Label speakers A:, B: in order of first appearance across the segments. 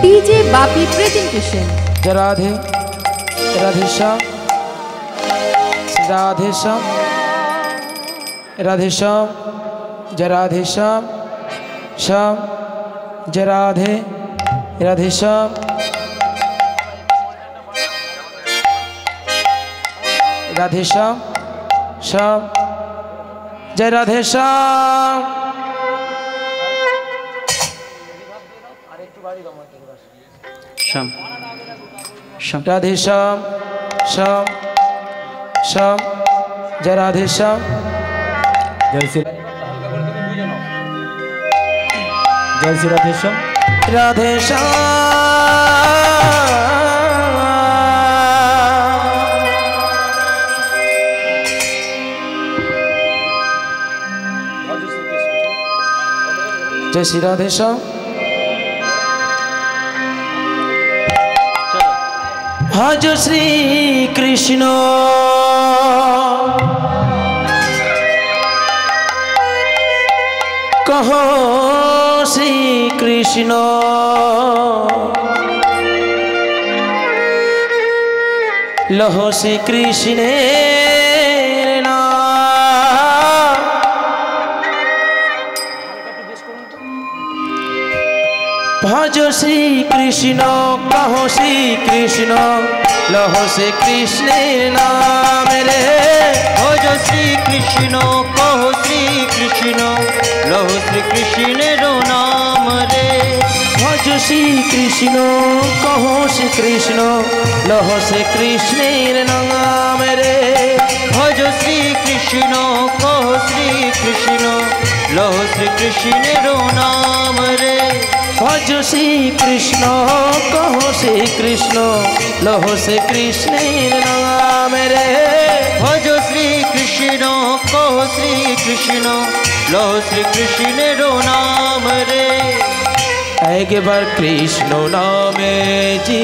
A: DJ Bapi presentation.
B: जय राधे राधे श्याम राधे श्याम राधे श्याम जय राधे श्याम श्याम जय राधे राधे श्याम राधे श्याम श्याम जय राधे श्याम
C: श्याम श्याम
B: राधे श्याम श्याम श्याम जय राधे श्याम
D: जय श्री राधे श्याम
B: राधे श्याम जय श्री राधे श्याम भज श्री कृष्ण कहो श्री कृष्ण लहो श्री कृष्ण भज श्री कृष्ण कहो श्री कृष्ण लहो श्री कृष्ण नाम रे
C: भज श्री कृष्ण कहो श्री कृष्ण लहो श्री कृष्ण नाम रे
B: भज श्री कृष्ण कहो श्री कृष्ण लहो श्री कृष्ण नाम रे
C: भज श्री कृष्ण कहो श्री कृष्ण लहो श्री कृष्ण नाम रे
B: भज श्री कृष्ण कहो श्री कृष्ण लहो श्री कृष्ण नाम रे
C: भज श्री कृष्ण कहो श्री कृष्ण लहो श्री कृष्ण नाम रे
B: एक बार कृष्ण नामे जी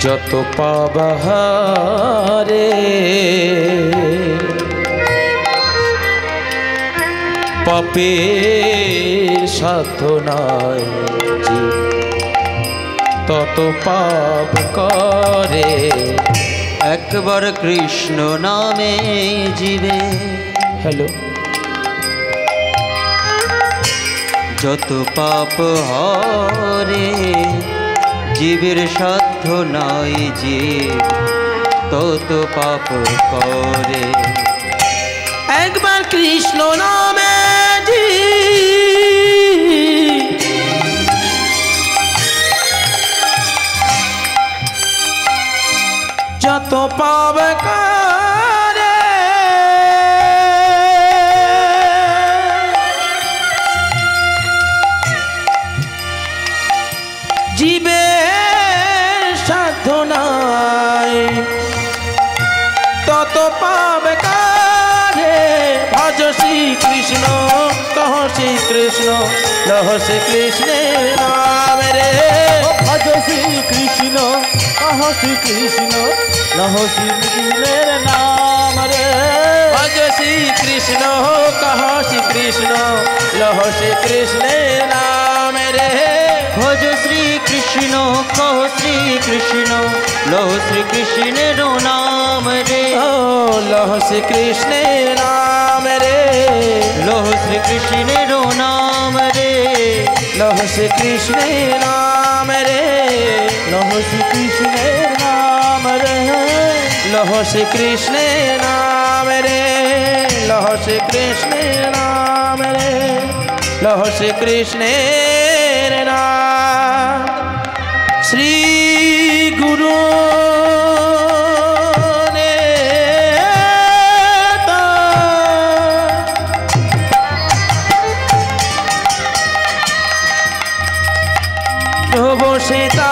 B: যত পাবাহারে পাপের সাধনায় তত পাপ করে
C: একবার কৃষ্ণ নামে জীবে
B: হ্যালো
C: যত পাপ হরে জীবের সাধ্য নাই যে তত পাপ করে
B: একবার কৃষ্ণ নামে যত পাপ করে জীবের সাধনায় তত পাপ করে ভজ শ্রী কৃষ্ণ কহ শ্রী কৃষ্ণ লহ শ্রী কৃষ্ণ নাম রে
D: भज श्री कृष्ण कहो श्री कृष्ण लहो श्री कृष्ण नाम रे
B: भज श्री कृष्ण कह श्री कृष्ण लहो श्री कृष्ण नाम रे
C: भज श्री कृष्ण कहो श्री कृष्ण लहो श्री कृष्ण नाम रे
B: ओ लहो श्री कृष्ण नाम रे
C: लहो श्री कृष्ण नाम रे
B: लहो श्री कृष्ण नाम रे
D: लहो श्री कृष्ण नाम रे
B: लहो श्री कृष्ण नाम रे लहो श्री कृष्ण नाम रे लहो श्री कृष्ण नाम श्री गुरु सीता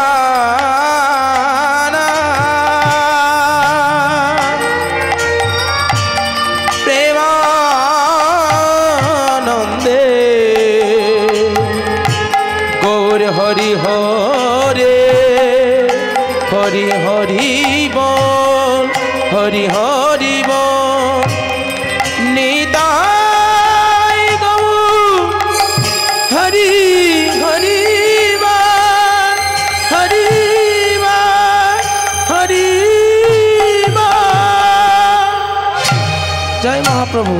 B: प्रेमानंदे गौर हरि हरे हरि हरे जय महाप्रभु।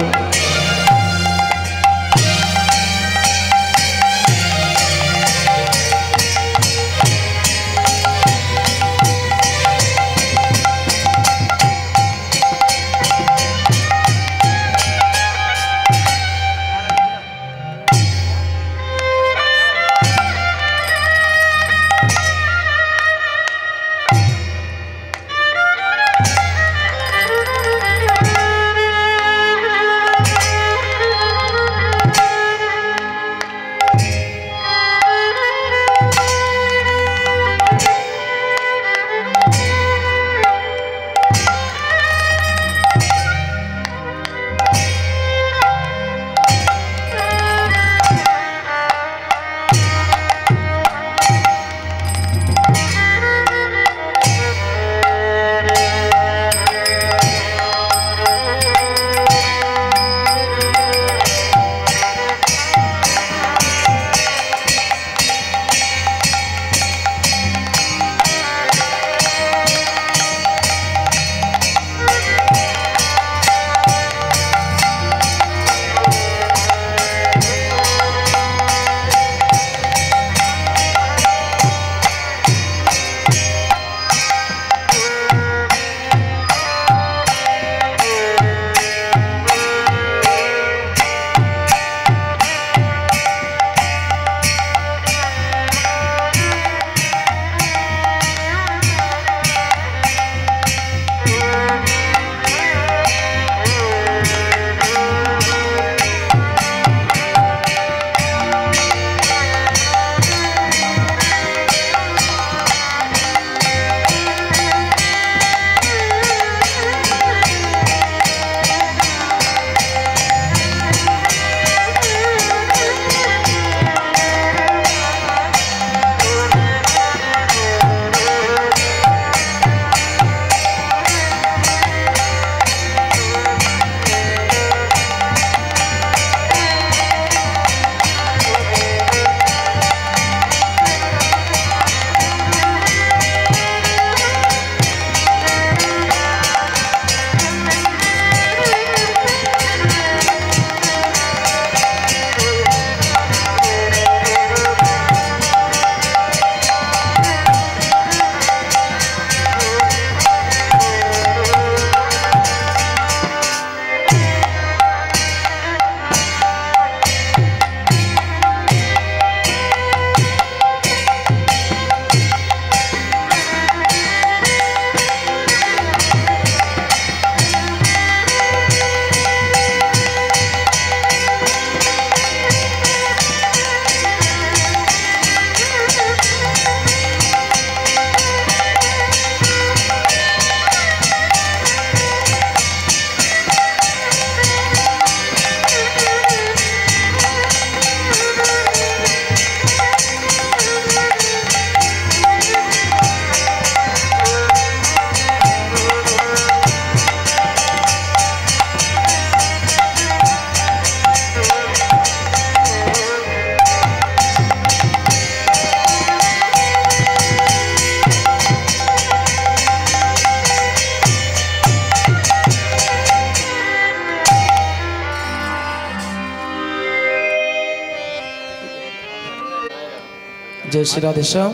B: जय श्री राधे श्याम।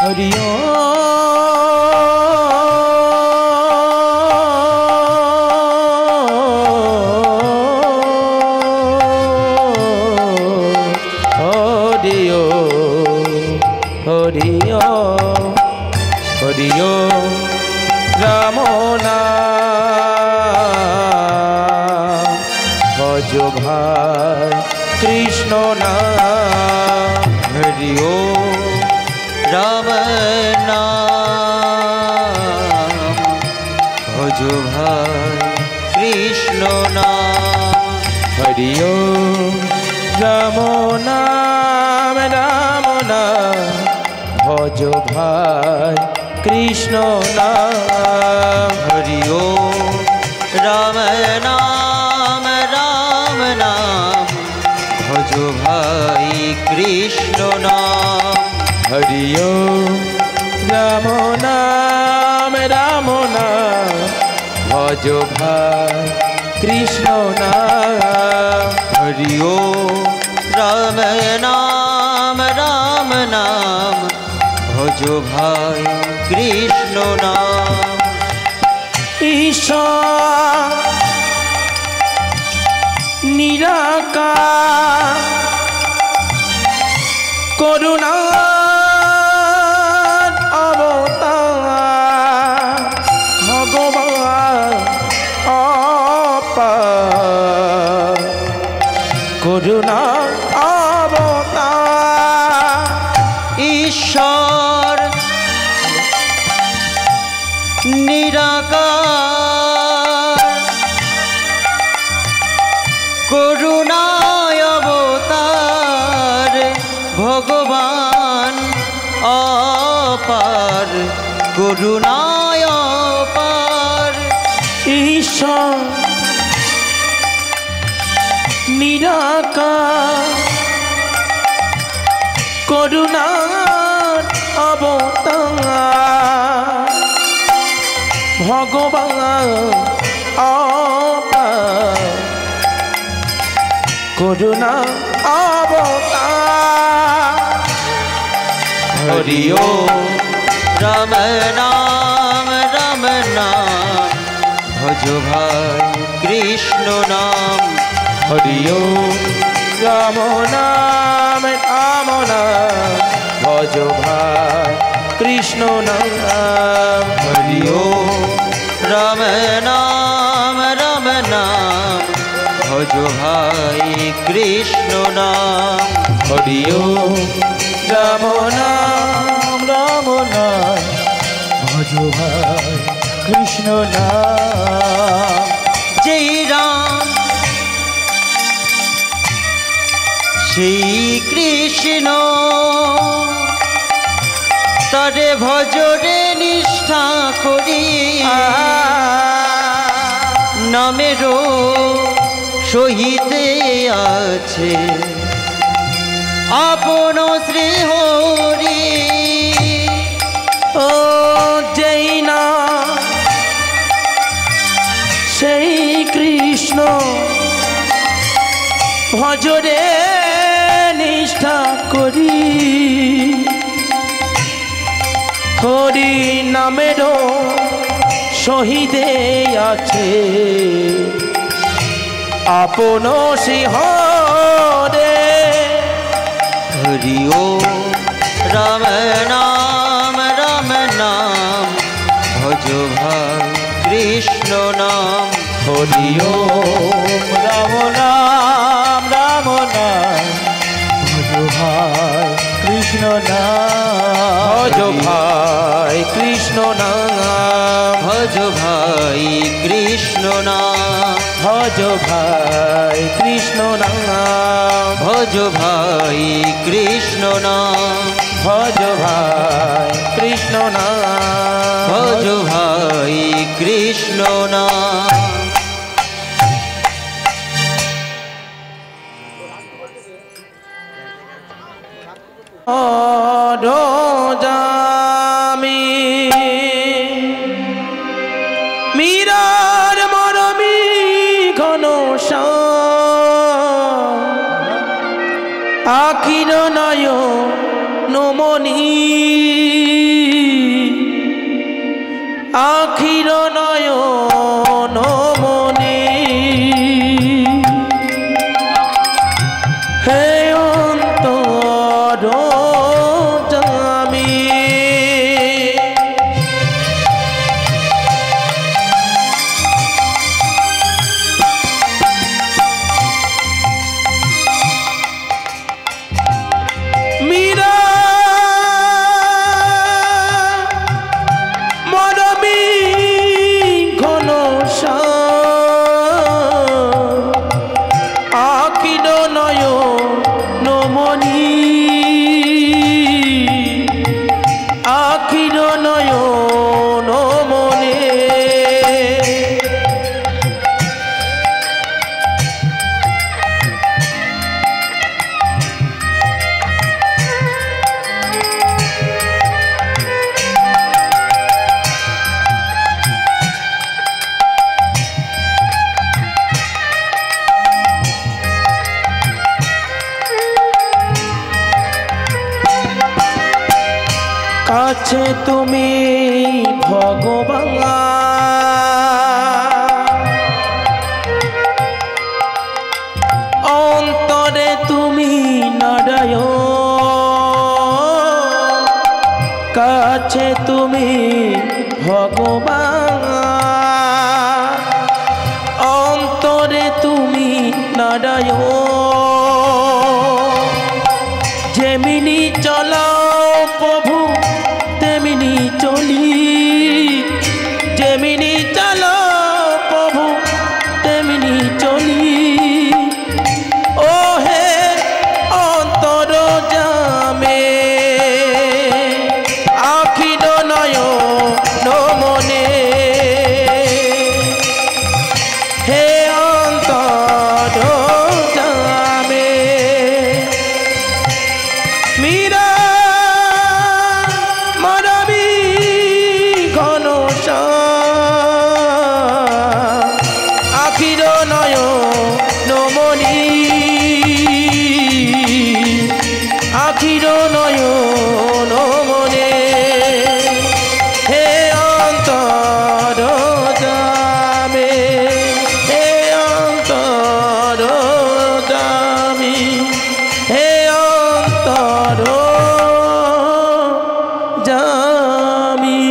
B: हरि हरिओ राम नाम भजो भाई कृष्ण नाम।
C: हरिओ राम नाम भजो भाई कृष्ण नाम।
B: हरिओ রাম নাম ভজ ভাই কৃষ্ণ নাম।
C: হরি ওম রাম নাম ভজ ভাই কৃষ্ণ নাম।
B: হরি ওম রাম নাম ভজ ভাই কৃষ্ণ নাম।
C: হরি ওম রাম নাম ভজ ভাই কৃষ্ণ নাম।
B: ঈশ্বর নিরাকার করুণার অবতার ভগবান অপার করুণা অবতার।
C: ঈশ্বর নিরাকার করুণায় অবতার ভগবান অপার করুণায় অপার।
B: ঈশ্বর নিরাকার করুণার অবতার ভগবান অপার করুণা অবতার।
C: হরি ওম রাম নাম ভজ ভাই কৃষ্ণ নাম।
B: হরি ওম রাম নাম ভজ ভাই কৃষ্ণ নাম।
C: হরি ওম রাম নাম ভজ ভাই কৃষ্ণ নাম।
B: হরি ওম রাম নাম
D: ভজ ভাই কৃষ্ণ নাম।
C: যেই রাম সেই কৃষ্ণ তারে ভজরে নিষ্ঠা করি নামেরও সহিতে আছে আপন শ্রী হরি।
B: ও যেই না সেই কৃষ্ণ ভজরে নিষ্ঠা করি হরি নামেরও শহীদে আছে আপন সিংহরে।
C: হরি ওম রাম নাম ভজ ভাই কৃষ্ণ নাম।
B: হরি ওম
D: রাম নাম ভজ ভাই কৃষ্ণ নাম।
B: ভজ ভাই কৃষ্ণ নাম।
C: ভজ ভাই কৃষ্ণ নাম।
B: ভজ ভাই কৃষ্ণ নাম।
C: ভজ ভাই কৃষ্ণ নাম।
B: ভজ ভাই কৃষ্ণ নাম।
C: ভজ ভাই কৃষ্ণ নাম।
B: জামি মীরার মরমি ঘন আখির নয় নমনি আখির নয় নমনি হে অন্তর জামি মীরা মরমি ঘন মনি আখির নয়ন মনে কাছে তুমি ভগবান অন্তরে তুমি নারায়ণ কাছে তুমি ভগবান অন্তরে তুমি নারায়ণ যেমিনি চলাও প্রভু তেমিনি চলি যেমিনি চলো প্রভু তেমিনি চলি ও হে অন্তর জামে আখির নয়ন মনে হে অন্তর জামে মীরা আখির নয়ন মনি আখির নয়ন মনে হে অন্তর জামে হে অন্তর জামি হে অন্তর জামি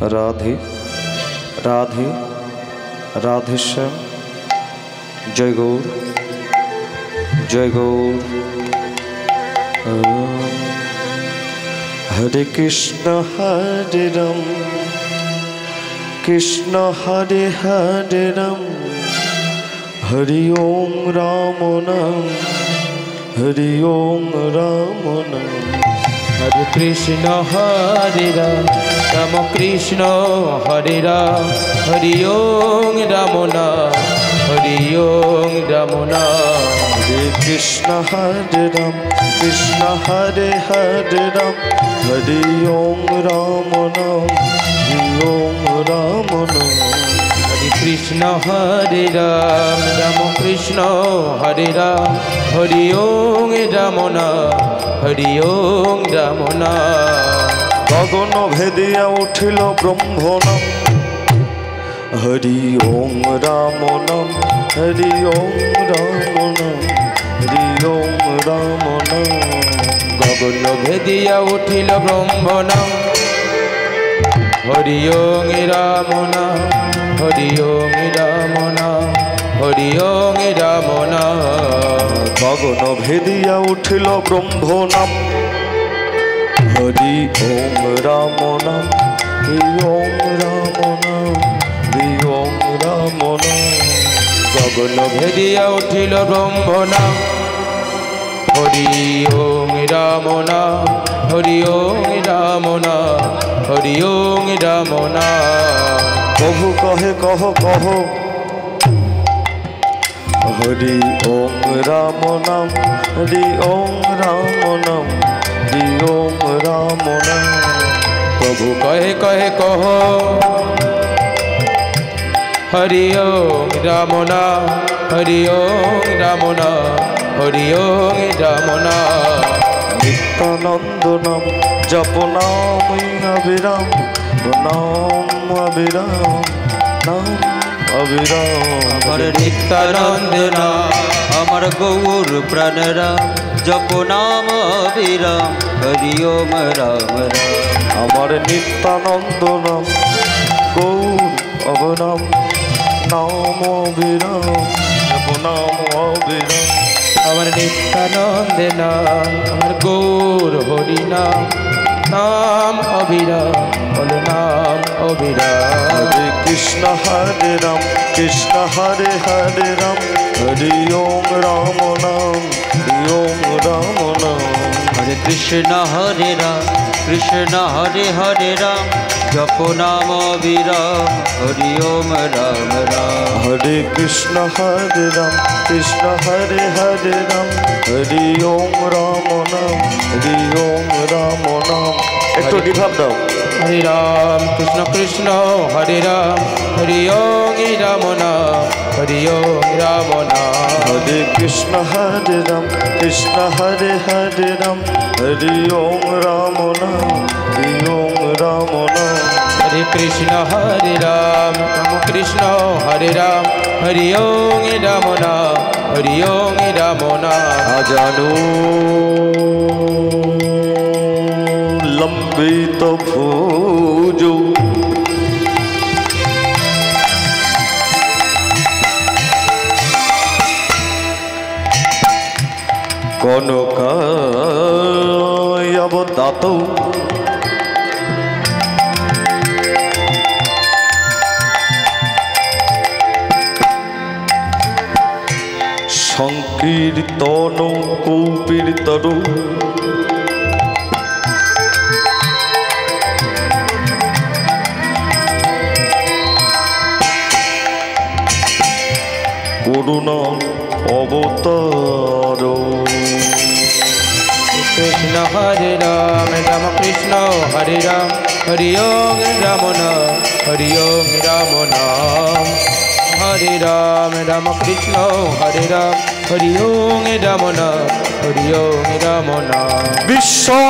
E: राधे राधे राधेश्याम जय गौर जय गौर हरे कृष्ण राम कृष्ण हरे हरे राम हरि ओम राम नाम हरि ओम राम नाम
B: हरे कृष्ण राम कृष्ण हरे राम हरि ओम राम नाम हरि ओम राम नाम
E: हरे कृष्ण राम कृष्ण हरे हरे राम हरि ओम राम नाम हरि ओम राम नाम
B: हरे कृष्ण राम कृष्ण हरे राम हरि ओम राम नाम हरि ओम राम नाम
E: गगन भेदिया उठिल ब्रह्म नाम हरि ओम राम नाम हरि ओम राम नाम हरि ओम राम नाम
B: गगन भेदिया उठिल ब्रह्म नाम हरि ओम राम नाम हरि ओम राम नाम हरि ओम राम नाम
E: गगन भेदिया उठिल ब्रह्म नाम हरि ओम राम नाम हरि ओम राम नाम हरि ओम राम नाम
B: गगन भेदिया उठिल ब्रह्म नाम हरि ओम राम नाम हरि ओम राम नाम हरि ओम राम नाम
E: प्रभु कहे कह कह हरि ओम राम नाम हरि ओम राम नाम हरि ओम राम नाम
B: प्रभु कहे कहे कहो हरि ओम राम नाम हरि ओम राम नाम हरि ओम राम नाम
E: नित्यानंद नाम जप नाम अभिराम नाम अभिराम नाम अभिराम
C: अमर नित्यानंद नाम अमर गौर प्राण राम जप नाम अभिराम हरि ओम राम राम
E: अमर नित्यानंद नाम गौर अवनाम नाम अभिराम जप नाम अभिराम
B: अमर नित्यानंद नाम अमर गौर हरि नाम নাম অবিরাম বলো নাম অবিরাম।
E: হরে কৃষ্ণ হরে রাম কৃষ্ণ হরে হরে রাম হরি ওম রাম নাম হরি ওম রাম নাম।
C: হরে কৃষ্ণ হরে রাম কৃষ্ণ হরে হরে রাম জপ নাম অবিরাম হরি ওম রাম রাম।
E: হরে কৃষ্ণ হরে রাম কৃষ্ণ হরে হরে রাম হরি ওম রাম নাম হরি ওম রাম নাম। একটু রিভাব দাও।
B: হরে রাম কৃষ্ণ কৃষ্ণ হরে রাম হরি ওম রাম নাম হরি ওম রাম নাম।
E: হরে কৃষ্ণ হরে রাম কৃষ্ণ হরে হরে রাম হরি ওম রাম নাম হরি ওম রাম নাম।
B: হরে কৃষ্ণ হরে রাম রাম কৃষ্ণ হরে রাম হরি ওম রাম নাম হরি ওম রাম নাম।
E: আজানু লম্বিত ভুজৌ কনকায়বদাতৌ সংকীর্তন কৌপীর্তর করুণা অবতার।
B: কৃষ্ণ হরে রাম রাম কৃষ্ণ হরে রাম হরি ওম রাম নাম হরি ওম রাম নাম। হরে রাম রাম কৃষ্ণ হরে রাম হরি ওম রাম নাম হরি ওম রাম নাম।
E: বিশ্বম্ভর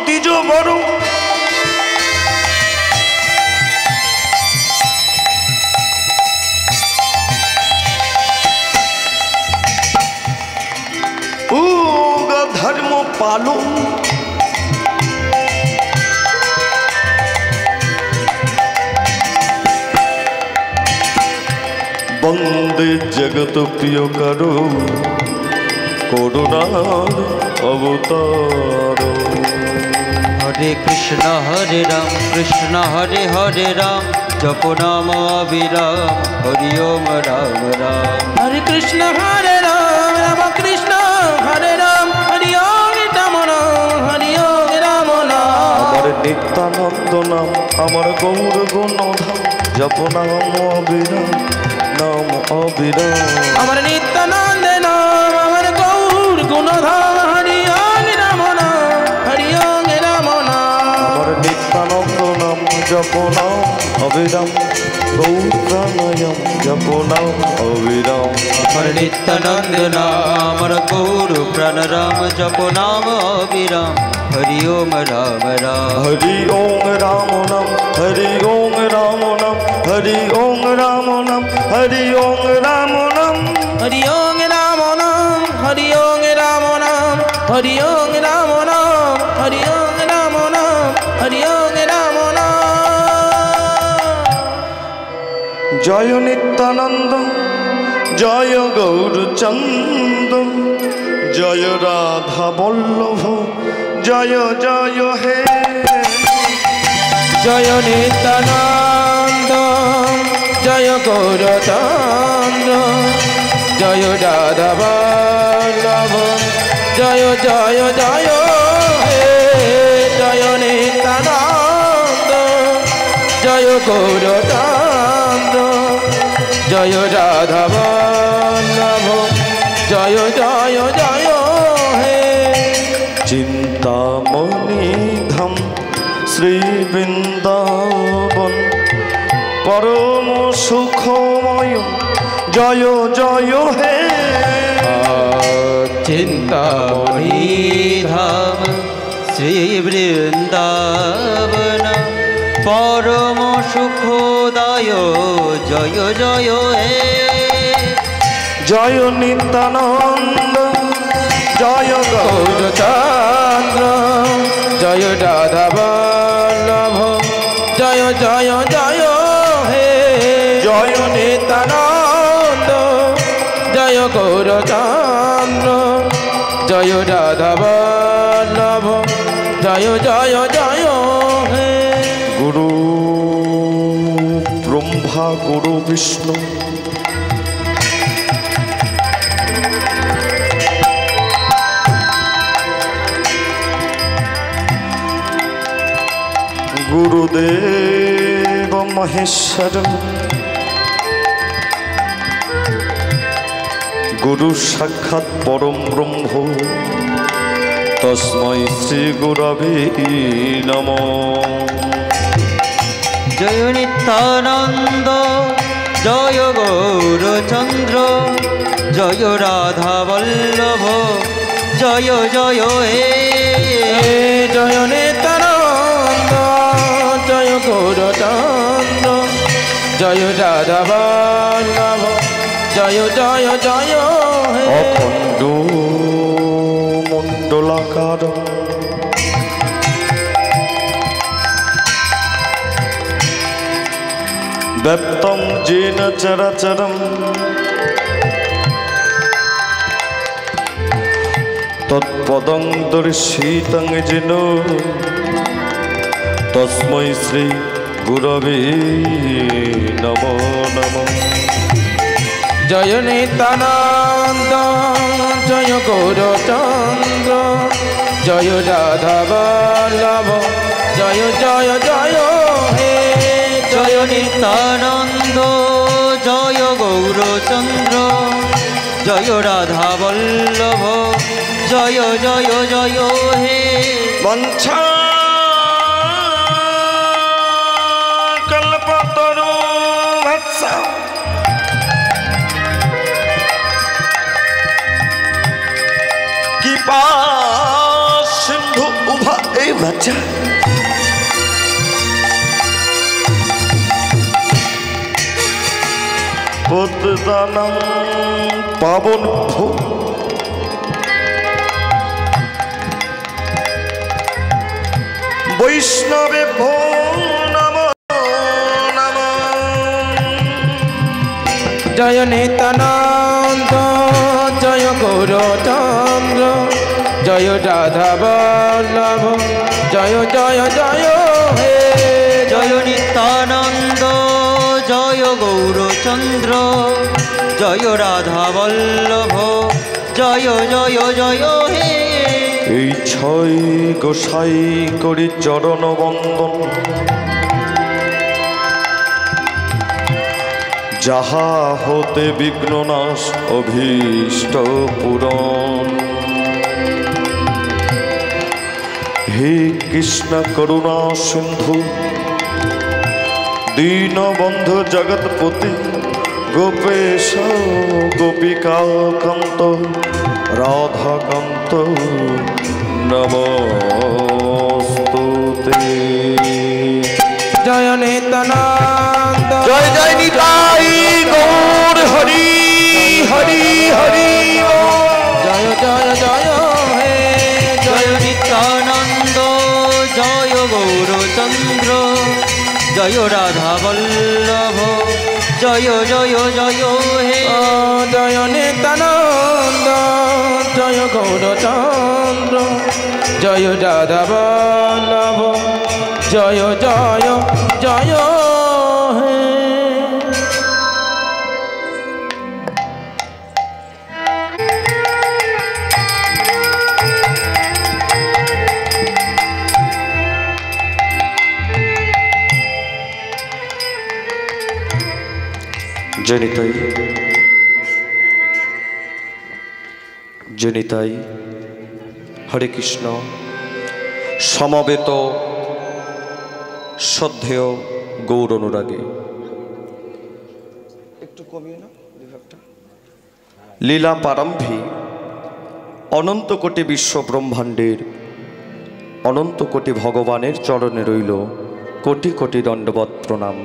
E: দ্বিজবর ধর্ম পালো বন্দে জগত প্রিয় করো করুণার অবতার।
C: হরে কৃষ্ণ হরে রাম কৃষ্ণ হরে হরে রাম জপ নাম অবিরাম হরি ওম রাম রাম।
B: হরে কৃষ্ণ হরে রাম রাম কৃষ্ণ হরে রাম হরি ওম রাম নাম হরি ওম রাম নাম।
E: আমার নিত্যানন্দ নাম আমার গৌর গুণধাম জপ নাম অবিরাম নাম অবিরাম।
B: আমার নিত্যানন্দ নাম আমার গৌর গুণধাম হরি ওম রাম নাম হরি ওম রাম নাম।
E: আমার নিত্যানন্দ নাম জপ নাম অবিরাম গৌর প্রাণায়াম জপ নাম অবিরাম।
C: হরে নিত্যানন্দ নাম আমার গৌর প্রাণ রাম জপ নাম অবিরাম হরি ওম রাম রাম।
E: হরি ওম রাম নাম হরি ওম রাম নাম হরি ওম রাম নাম হরি ওম রাম নাম।
B: হরি ওম রাম নাম হরি ওম রাম নাম হরি ওম রাম নাম হরি ওম রাম নাম হরি ওম রাম নাম।
E: জয় নিত্যানন্দ জয় গৌরচন্দ জয় রাধা বল্লভ জয় জয় হে।
B: জয় নিত্যানন্দ জয় গৌরচন্দ্র জয় রাধা বল্লভ জয় জয় জয় হে। জয় নিত্যানন্দ জয় গৌরচন্দ্র জয় রাধা বল্লভ জয় জয় জয় হে।
E: চিন্তামণি ধাম শ্রী বৃন্দাবন পরম সুখময় জয় জয় হে।
B: চিন্তামণি
C: ধাম শ্রী বৃন্দাবন পরম সুখদায় জয় জয় হে।
E: জয় নিত্যানন্দ জয়
B: গৌরচন্দ্র জয় রাধা বল্লভ জয় জয় জয় হে। জয় নিত্যানন্দ জয় গৌরচন্দ্র জয় রাধা বল্লভ জয় জয় জয় হে।
E: গুরু ব্রহ্মা গুরু বিষ্ণু গুরুদেব মহেশ্বর গুরু সাক্ষাৎ পরম ব্রহ্ম তস্मै শ্রী গুরবে নমঃ।
C: জয় নিত্যানন্দ জয় গৌরচন্দ্র জয় রাধা বল্লভ জয় জয় হে।
B: জয় নিত্যানন্দ জয় গৌরচন্দ্র জয় রাধা বল্লভ জয় জয় জয় হে।
E: অখণ্ড মণ্ডলাকার ব্যপ্তং যেন চরাচরম তৎপদং দর্শিতং যেন তস্मै শ্রী গুরবে নমো নমঃ।
B: জয় নিত্যানন্দ জয় গৌরচন্দ্র জয় রাধা বল্লভ জয় জয় জয় হে।
C: জয় নিত্যানন্দ জয় গৌরচন্দ্র জয় রাধা বল্লভ জয় জয় জয় হে।
E: বঞ্ছা কল্পতরু বৎস কৃপা সিন্ধু উভয় বচা পদ্মদানম পাবন ভূ বৈষ্ণবে ভো নমো নমঃ।
B: জয় নিত্যানন্দ জয় গৌরচন্দ্র জয় রাধা বল্লভ জয় জয় জয় হে।
C: জয় নিত্যানন্দ জয় গৌরচন্দ্র জয় রাধা বল্লভ জয় জয় জয় হে।
E: এই ছয় গোসাই করি চরণ বন্দন যাহা হতে বিঘ্ননাশ অভীষ্ট পূরণ। হে কৃষ্ণ করুণা সিন্ধু দীনবন্ধু জগৎপতি গোপেশ গোপিকাকান্ত রাধাকান্ত নমস্তুতে।
B: জয় নিত্যানন্দ
E: জয় জয় নিতাই গৌর হরি হরি হরি
B: জয় জয় জয় হে।
C: জয় নিত্যানন্দ জয় গৌরচন্দ্র জয় রাধা বল্লভ জয় জয় জয় হে।
B: জয় নিত্যানন্দ জয় গৌরচন্দ্র জয় রাধা বল্লভ জয় জয় জয় হে।
E: জনিতাই জনিতাই হরে কৃষ্ণ। সমবেত শ্রদ্ধেয় গৌর অনুরাগে একটু কমিয়ে না বিভাগটা। লীলা প্রারম্ভে অনন্ত কোটি বিশ্ব ব্রহ্মাণ্ডের অনন্ত কোটি ভগবানের চরণে রইল কোটি কোটি দণ্ডবৎ প্রণাম।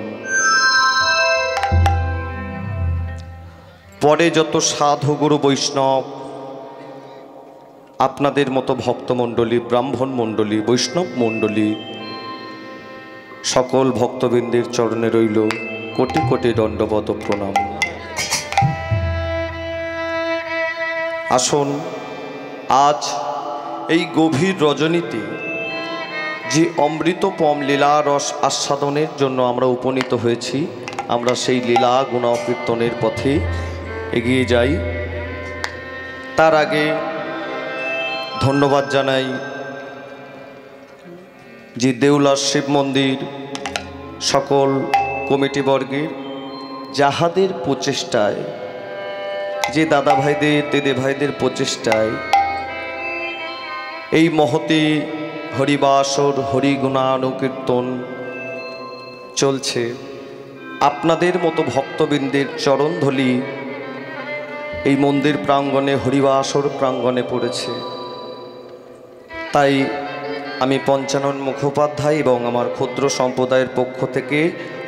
E: পরে যত সাধু গুরু বৈষ্ণব আপনাদের মতো ভক্তমণ্ডলী ব্রাহ্মণ মণ্ডলী বৈষ্ণব মণ্ডলী সকল ভক্তবৃন্দের চরণে রইল কোটি কোটি দণ্ডবৎ প্রণাম। আসুন আজ এই গভীর রজনীতে যে অমৃতপম লীলা রস আস্বাদনের জন্য আমরা উপনীত হয়েছি, আমরা সেই লীলা গুণকীর্তনের পথে এগিয়ে যাই। তার আগে ধন্যবাদ জানাই যে দেউলার শিব মন্দির সকল কমিটিবর্গের, যাহাদের প্রচেষ্টায়, যে দাদা ভাইদের দিদি ভাইদের প্রচেষ্টায় এই মহতি হরিবাসর হরিগুণানুকীর্তন চলছে। আপনাদের মতো ভক্তবৃন্দের চরণধলি এই মন্দির প্রাঙ্গণে, হরিবাসর প্রাঙ্গণে পড়েছে। তাই আমি পঞ্চানন মুখোপাধ্যায় এবং আমার ক্ষুদ্র সম্প্রদায়ের পক্ষ থেকে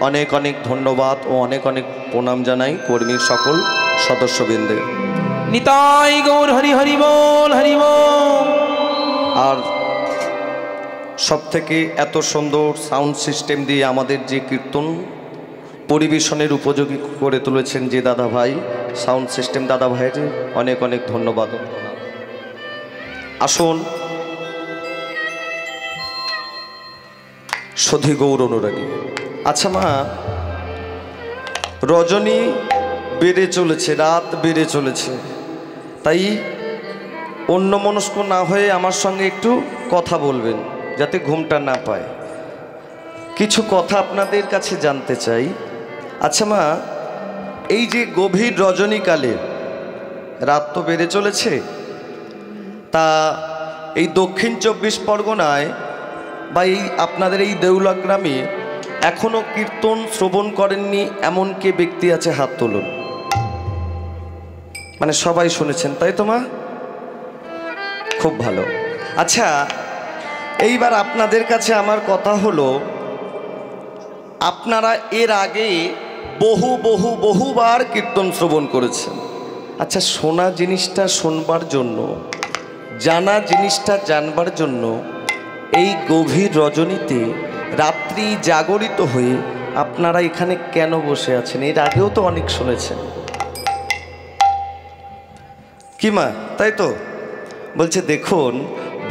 E: অনেক অনেক ধন্যবাদ ও অনেক অনেক প্রণাম জানাই কর্মীর সকল সদস্যবৃন্দের।
B: নিতাই গৌর হরি হরি বল হরি বল।
E: আর সব থেকে এত সুন্দর সাউন্ড সিস্টেম দিয়ে আমাদের যে কীর্তন পরিবেশনের উপযোগী করে তুলেছেন যে দাদা ভাই, সাউন্ড সিস্টেম দাদা ভাইয়ের অনেক অনেক ধন্যবাদ। আসুন সধি গৌর অনুরাগী। আচ্ছা মা, রজনী বেড়ে চলেছে, রাত বেড়ে চলেছে, তাই অন্যমনস্ক না হয়ে আমার সঙ্গে একটু কথা বলবেন যাতে ঘুমটা না পায়। কিছু কথা আপনাদের কাছে জানতে চাই। আচ্ছা মা, এই যে গভীর রজনীকালে রাত তো বেড়ে চলেছে, তা এই দক্ষিণ 24 পরগনায় বা এই আপনাদের এই দেউলা গ্রামে এখনো কীর্তন শ্রবণ করেননি এমন কে ব্যক্তি আছে? হাত তুলুন। মানে সবাই শুনেছেন, তাই তো মা? খুব ভালো। আচ্ছা, এইবার আপনাদের কাছে আমার কথা হলো, আপনারা এর আগে বহুবার কীর্তন শ্রবণ করেছেন। আচ্ছা, শোনা জিনিসটা শোনবার জন্য, জানা জিনিসটা জানবার জন্য এই গভীর রজনীতে রাত্রি জাগরিত হয়ে আপনারা এখানে কেন বসে আছেন? এর আগেও তো অনেক শুনেছেন কি মা, তাই তো? বলছে দেখুন,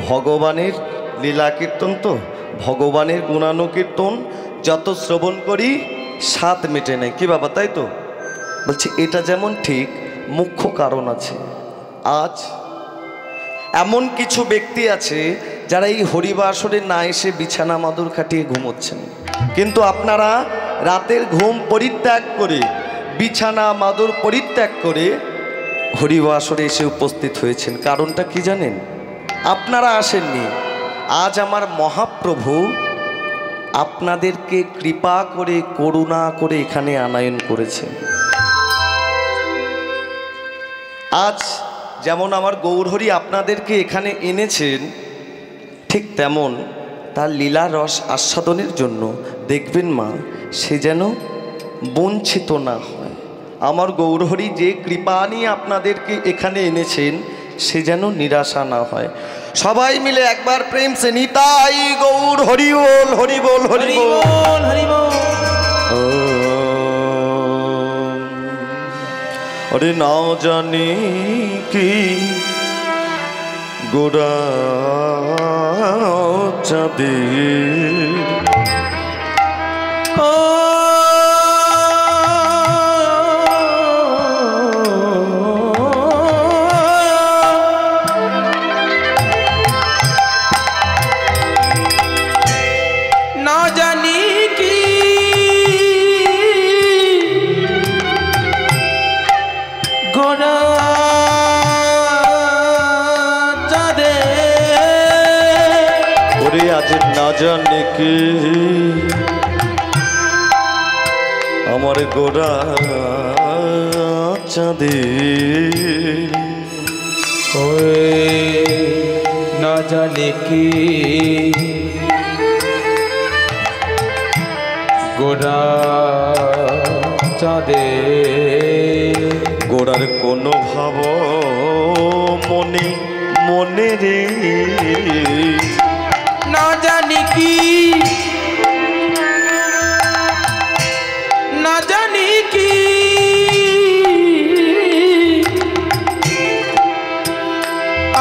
E: ভগবানের লীলা কীর্তন তো, ভগবানের গুণানুকীর্তন যত শ্রবণ করি স্বাদ মেটে নেয় কি বাবা, তাই তো? বলছে এটা যেমন ঠিক, মুখ্য কারণ আছে। আজ এমন কিছু ব্যক্তি আছে যারা এই হরিবাসরে না এসে বিছানা মাদুর খাটিয়ে ঘুমোচ্ছেন, কিন্তু আপনারা রাতের ঘুম পরিত্যাগ করে, বিছানা মাদুর পরিত্যাগ করে হরিবাসরে এসে উপস্থিত হয়েছেন। কারণটা কি জানেন? আপনারা আসেননি, আজ আমার মহাপ্রভু আপনাদেরকে কৃপা করে, করুণা করে এখানে আনয়ন করেছেন। আজ যেমন আমার গৌরহরি আপনাদেরকে এখানে এনেছেন, ঠিক তেমন তার লীলা রস আস্বাদনের জন্য দেখবেন মা, সে যেন বঞ্চিত না হয়। আমার গৌরহরি যে কৃপা নিয়ে আপনাদেরকে এখানে এনেছেন, সে যেন নিরাশা না হয়। সবাই মিলে একবার প্রেম সে নিতাই গৌর হরি বল হরি বল হরি বল হরি বল। अरे ना जाने की गोरा चाँदे
B: ना जानी की गोरा चाँदे,
E: ओरे आज ना जाने की আমার গোরা চাঁদে
B: ओए ना जाने की गोरा चाँदे,
E: গোড়ার কোনো ভাব মনে মনে রে
B: ना जाने की ना जाने की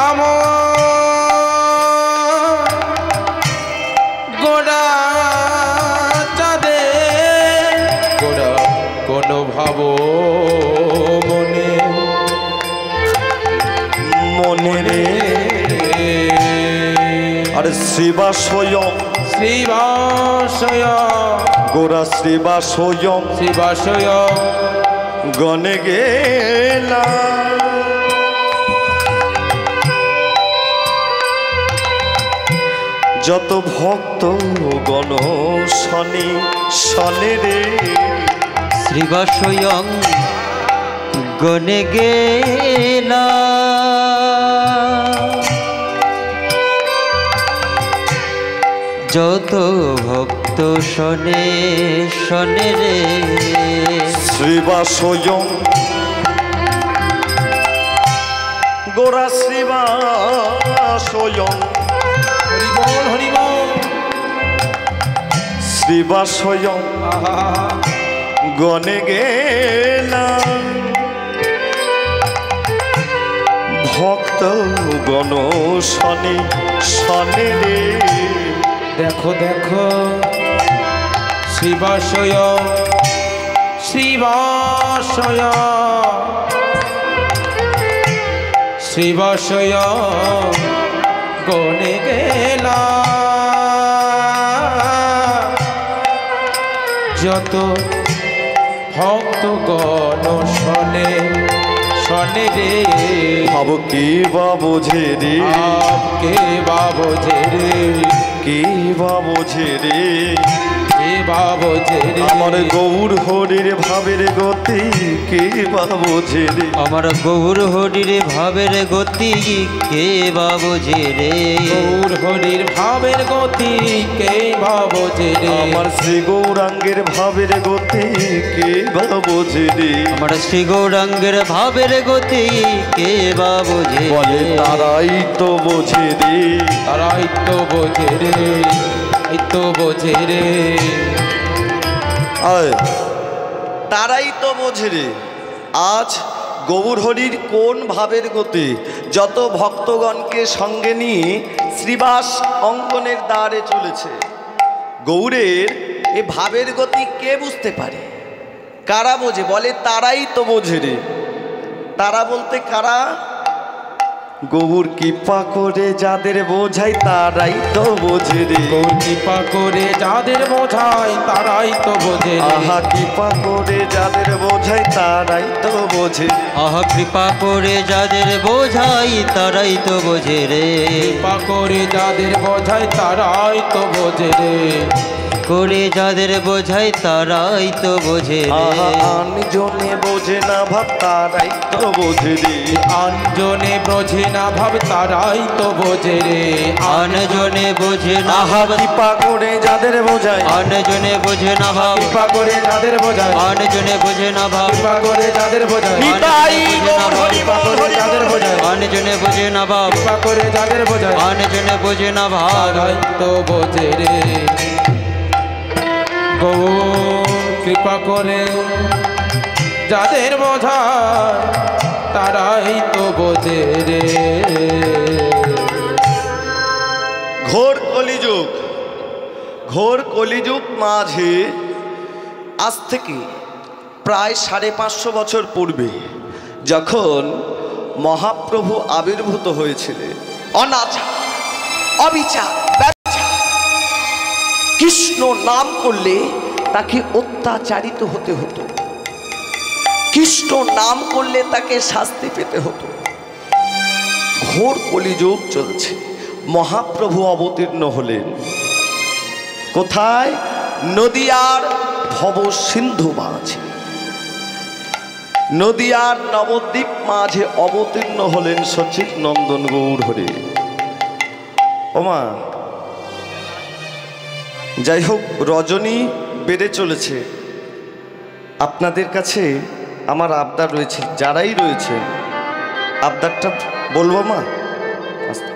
B: আমার ভাবো মনে
E: মনে রে আরে শ্রীবাসয়ং
B: শ্রীবাসয়
E: গোরা শ্রীবাসয়ং
B: শ্রীবাসয়
E: গণে গেলা যত ভক্ত গণ শনি শনে রে
C: শ্রীবাসয়ং গনে গেলা যত ভক্ত শনে শনে রে
E: শ্রীবাসয়ং গোরা শ্রীবাসয়ং
B: হরি বল হরি বল
E: শ্রীবাসয়ং গণে গেলা ভক্ত গণ শনি শনে রে
B: দেখো দেখো শ্রীবাসয় শ্রীবাসয় শ্রীবাসয় গনে গেলা যত ভক্ত গণ শনে শনে রে
E: ভাব কি বা বোঝে রে
B: আপকে বাবো ঝে রে
E: কি বা বোঝে রে
B: কে বাবো ঝে রে
E: আমার গৌর হরির ভাবের গতি কে বা বোঝে রে
C: আমার গৌর হরির ভাবের গতি কে বা বোঝে রে
B: গৌর হরির ভাবের গতি কে বাবো ঝে রে
E: আমার শ্রী গৌরাঙ্গের ভাবের গতি কে বা বোঝে রে
C: আমার শ্রী গৌরাঙ্গের ভাবের গতি কে বা বোঝে
E: বলে
C: রে?
E: তারাই তো বোঝে রে
B: তারাই তো বোঝে রে এই তো বোঝে রে
E: আয় তারাই তো বোঝে রে আজ গৌর হরির কোন ভাবের গতি যত ভক্তগণকে সঙ্গে নিয়ে শ্রীবাস অঙ্গনের দ্বারে চলেছে গৌরের এ ভাবের গতি কে বুঝতে পারে কারা বোঝে বলে তারাই তো বোঝে রে তারা বলতে কারা গৌর কৃপা করে যাদের বোঝাই তারাই তো বোঝে রে
B: গৌর কৃপা করে যাদের বোঝায় তারাই তো বোঝে রে
E: আহা কৃপা করে যাদের বোঝাই তারাই তো বোঝে
C: আহা কৃপা করে যাদের বোঝাই তারাই তো বোঝে রে
B: কৃপা করে যাদের বোঝায় তারাই তো বোঝে রে
C: করে যাদের বোঝাই তারাই তো বোঝে
E: আহা
C: রে
E: আনজনে বোঝে না ভাব তারাই তো বোঝে রে
B: আনজনে বোঝে না ভাব তারাই তো বোঝে রে
C: আনজনে বোঝে না
E: আহা
C: ভাব
E: কৃপা করে যাদের বোঝাই
C: আনজনে বোঝে না ভাব
B: কৃপা করে যাদের বোঝায়
C: আনজনে বোঝে না ভাব
B: কৃপা করে যাদের বোঝায়
E: নিতাই গৌর হরি
B: কৃপা
E: বল
B: করে
E: হরি
B: যাদের
E: বল।
B: বোঝায়
C: আনজনে বোঝে না ভাব
B: কৃপা করে যাদের বোঝায়
C: আনজনে বোঝে না ভাব
B: তারাই তো বোঝে রে গৌর কৃপা করে যাদের বোঝায় তারাই তো বোঝে রে
E: ঘোর কলিযুগ ঘোর কলিযুগ মাঝে আজ থেকে প্রায় 550 বছর পূর্বে যখন মহাপ্রভু আবির্ভূত হয়েছিলেন অনাচার অবিচার ব্যভিচার কৃষ্ণ নাম করলে তাকে অত্যাচারিত হতে হতো কৃষ্ণ নাম করলে তাকে শাস্তি পেতে হতো ঘোর কলিযুগ চলছে মহাপ্রভু অবতীর্ণ হলেন কোথায় নদিয়ার ভব সিন্ধু মাঝে নদিয়ার নবদ্বীপ মাঝে অবতীর্ণ হলেন সচিব নন্দন গৌর হরে ওমা যাই হোক রজনী বেড়ে চলেছে আপনাদের কাছে আমার আবদার রয়েছে যারাই রয়েছে আবদারটা বলবো মা আস্তে।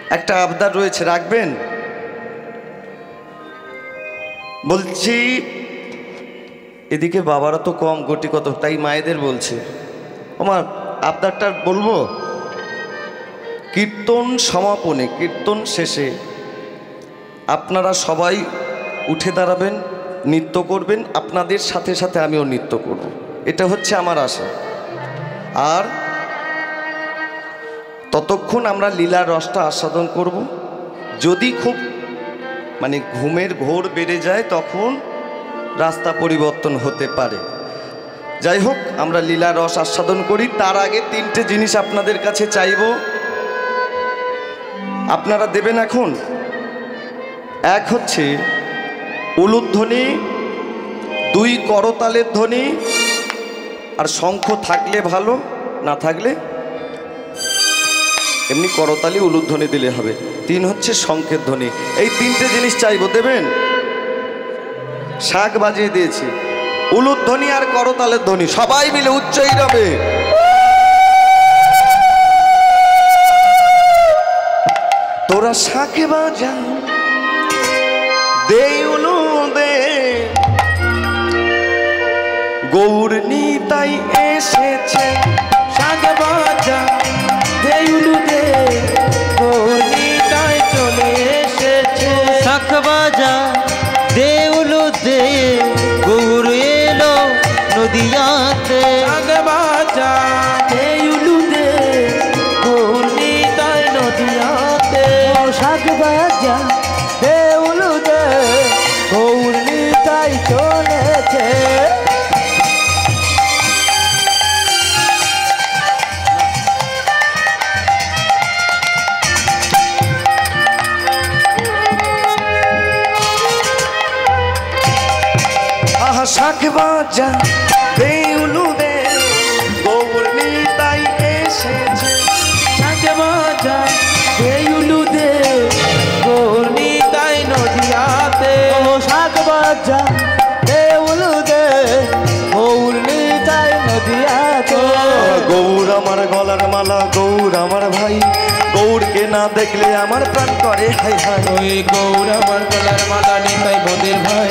E: একটা আবদার রয়েছে রাখবেন বলছি এদিকে বাবারা তো কম গটি কত তাই মায়েদের বলছে আমার আবদারটা বলবো কীর্তন সমাপনে কীর্তন শেষে আপনারা সবাই উঠে দাঁড়াবেন নৃত্য করবেন, আপনাদের সাথে সাথে আমিও নৃত্য করব, এটা হচ্ছে আমার আশা। আর ততক্ষণ আমরা লীলার রসটা আস্বাদন করব। যদি খুব মানে ঘুমের ঘোর বেড়ে যায় তখন রাস্তা পরিবর্তন হতে পারে। যাই হোক, আমরা লীলার রস আস্বাদন করি। তার আগে তিনটে জিনিস আপনাদের কাছে চাইব, আপনারা দেবেন এখন। এক হচ্ছে উলুধ্বনি, 2 করতালের ধ্বনি, আর শঙ্খ থাকলে ভালো, না থাকলে এমনি করতালি উলুধ্বনি দিলে হবে। 3 হচ্ছে শঙ্খের ধ্বনি। এই 3টে জিনিস চাইব, দেবেন? শাক বাজিয়ে দিয়েছি, উলুধ্বনি আর করতালের ধ্বনি, সবাই মিলে উচ্চই রবে। তোরা শাকে বাজা দে উলু দে, গৌর নিতাই এসেছে।
B: শাকে বাজা দে উলু দে, গৌর নিতাই চলে এসেছে।
C: শাক বাজা দে উলু দে, গৌর এলো নদিয়াতে।
B: শাকে বাজা দে উলু দে, গৌর নিতাই নদিয়াতে।
D: শাক বাজা দে উলু দে, গৌর নিতাই চলেছে।
E: আহা শাক বাজা দে উলু দে, গৌর নিতাই এসেছে।
B: শাকে বাজা দে উলু দে, গৌর নিতাই নদিয়াতে।
D: ও শাক বাজা দে উলু দে, গৌর নিতাই নদিয়াতে।
E: গৌর আমার গলার মালা, গৌর আমার ভাই, গৌরকে না দেখলে আমার প্রাণ করে হাই হাই।
B: ওই গৌর আমার গলার মালা, নিতাই মোদের ভাই,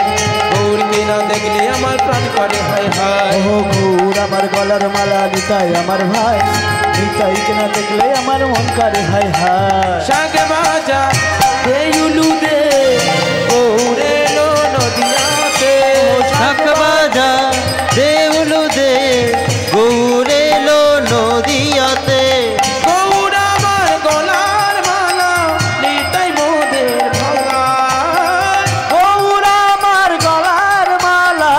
B: গৌরকে না দেখলে আমার প্রাণ করে হাই হাই।
D: ও গৌর আমার গলার মালা, নিতাই আমার ভাই, নিতাইকে না দেখলে আমার মন করে হাই হাই।
B: শাকে বাজা দে উলু দে, গৌর এলো নদিয়াতে।
C: শাক বাজা দে উলু দে, গৌর এলো নদিয়াতে।
B: গৌর আমার গলার মালা, নিতাই মোদের ভাই।
D: গৌর আমার গলার মালা,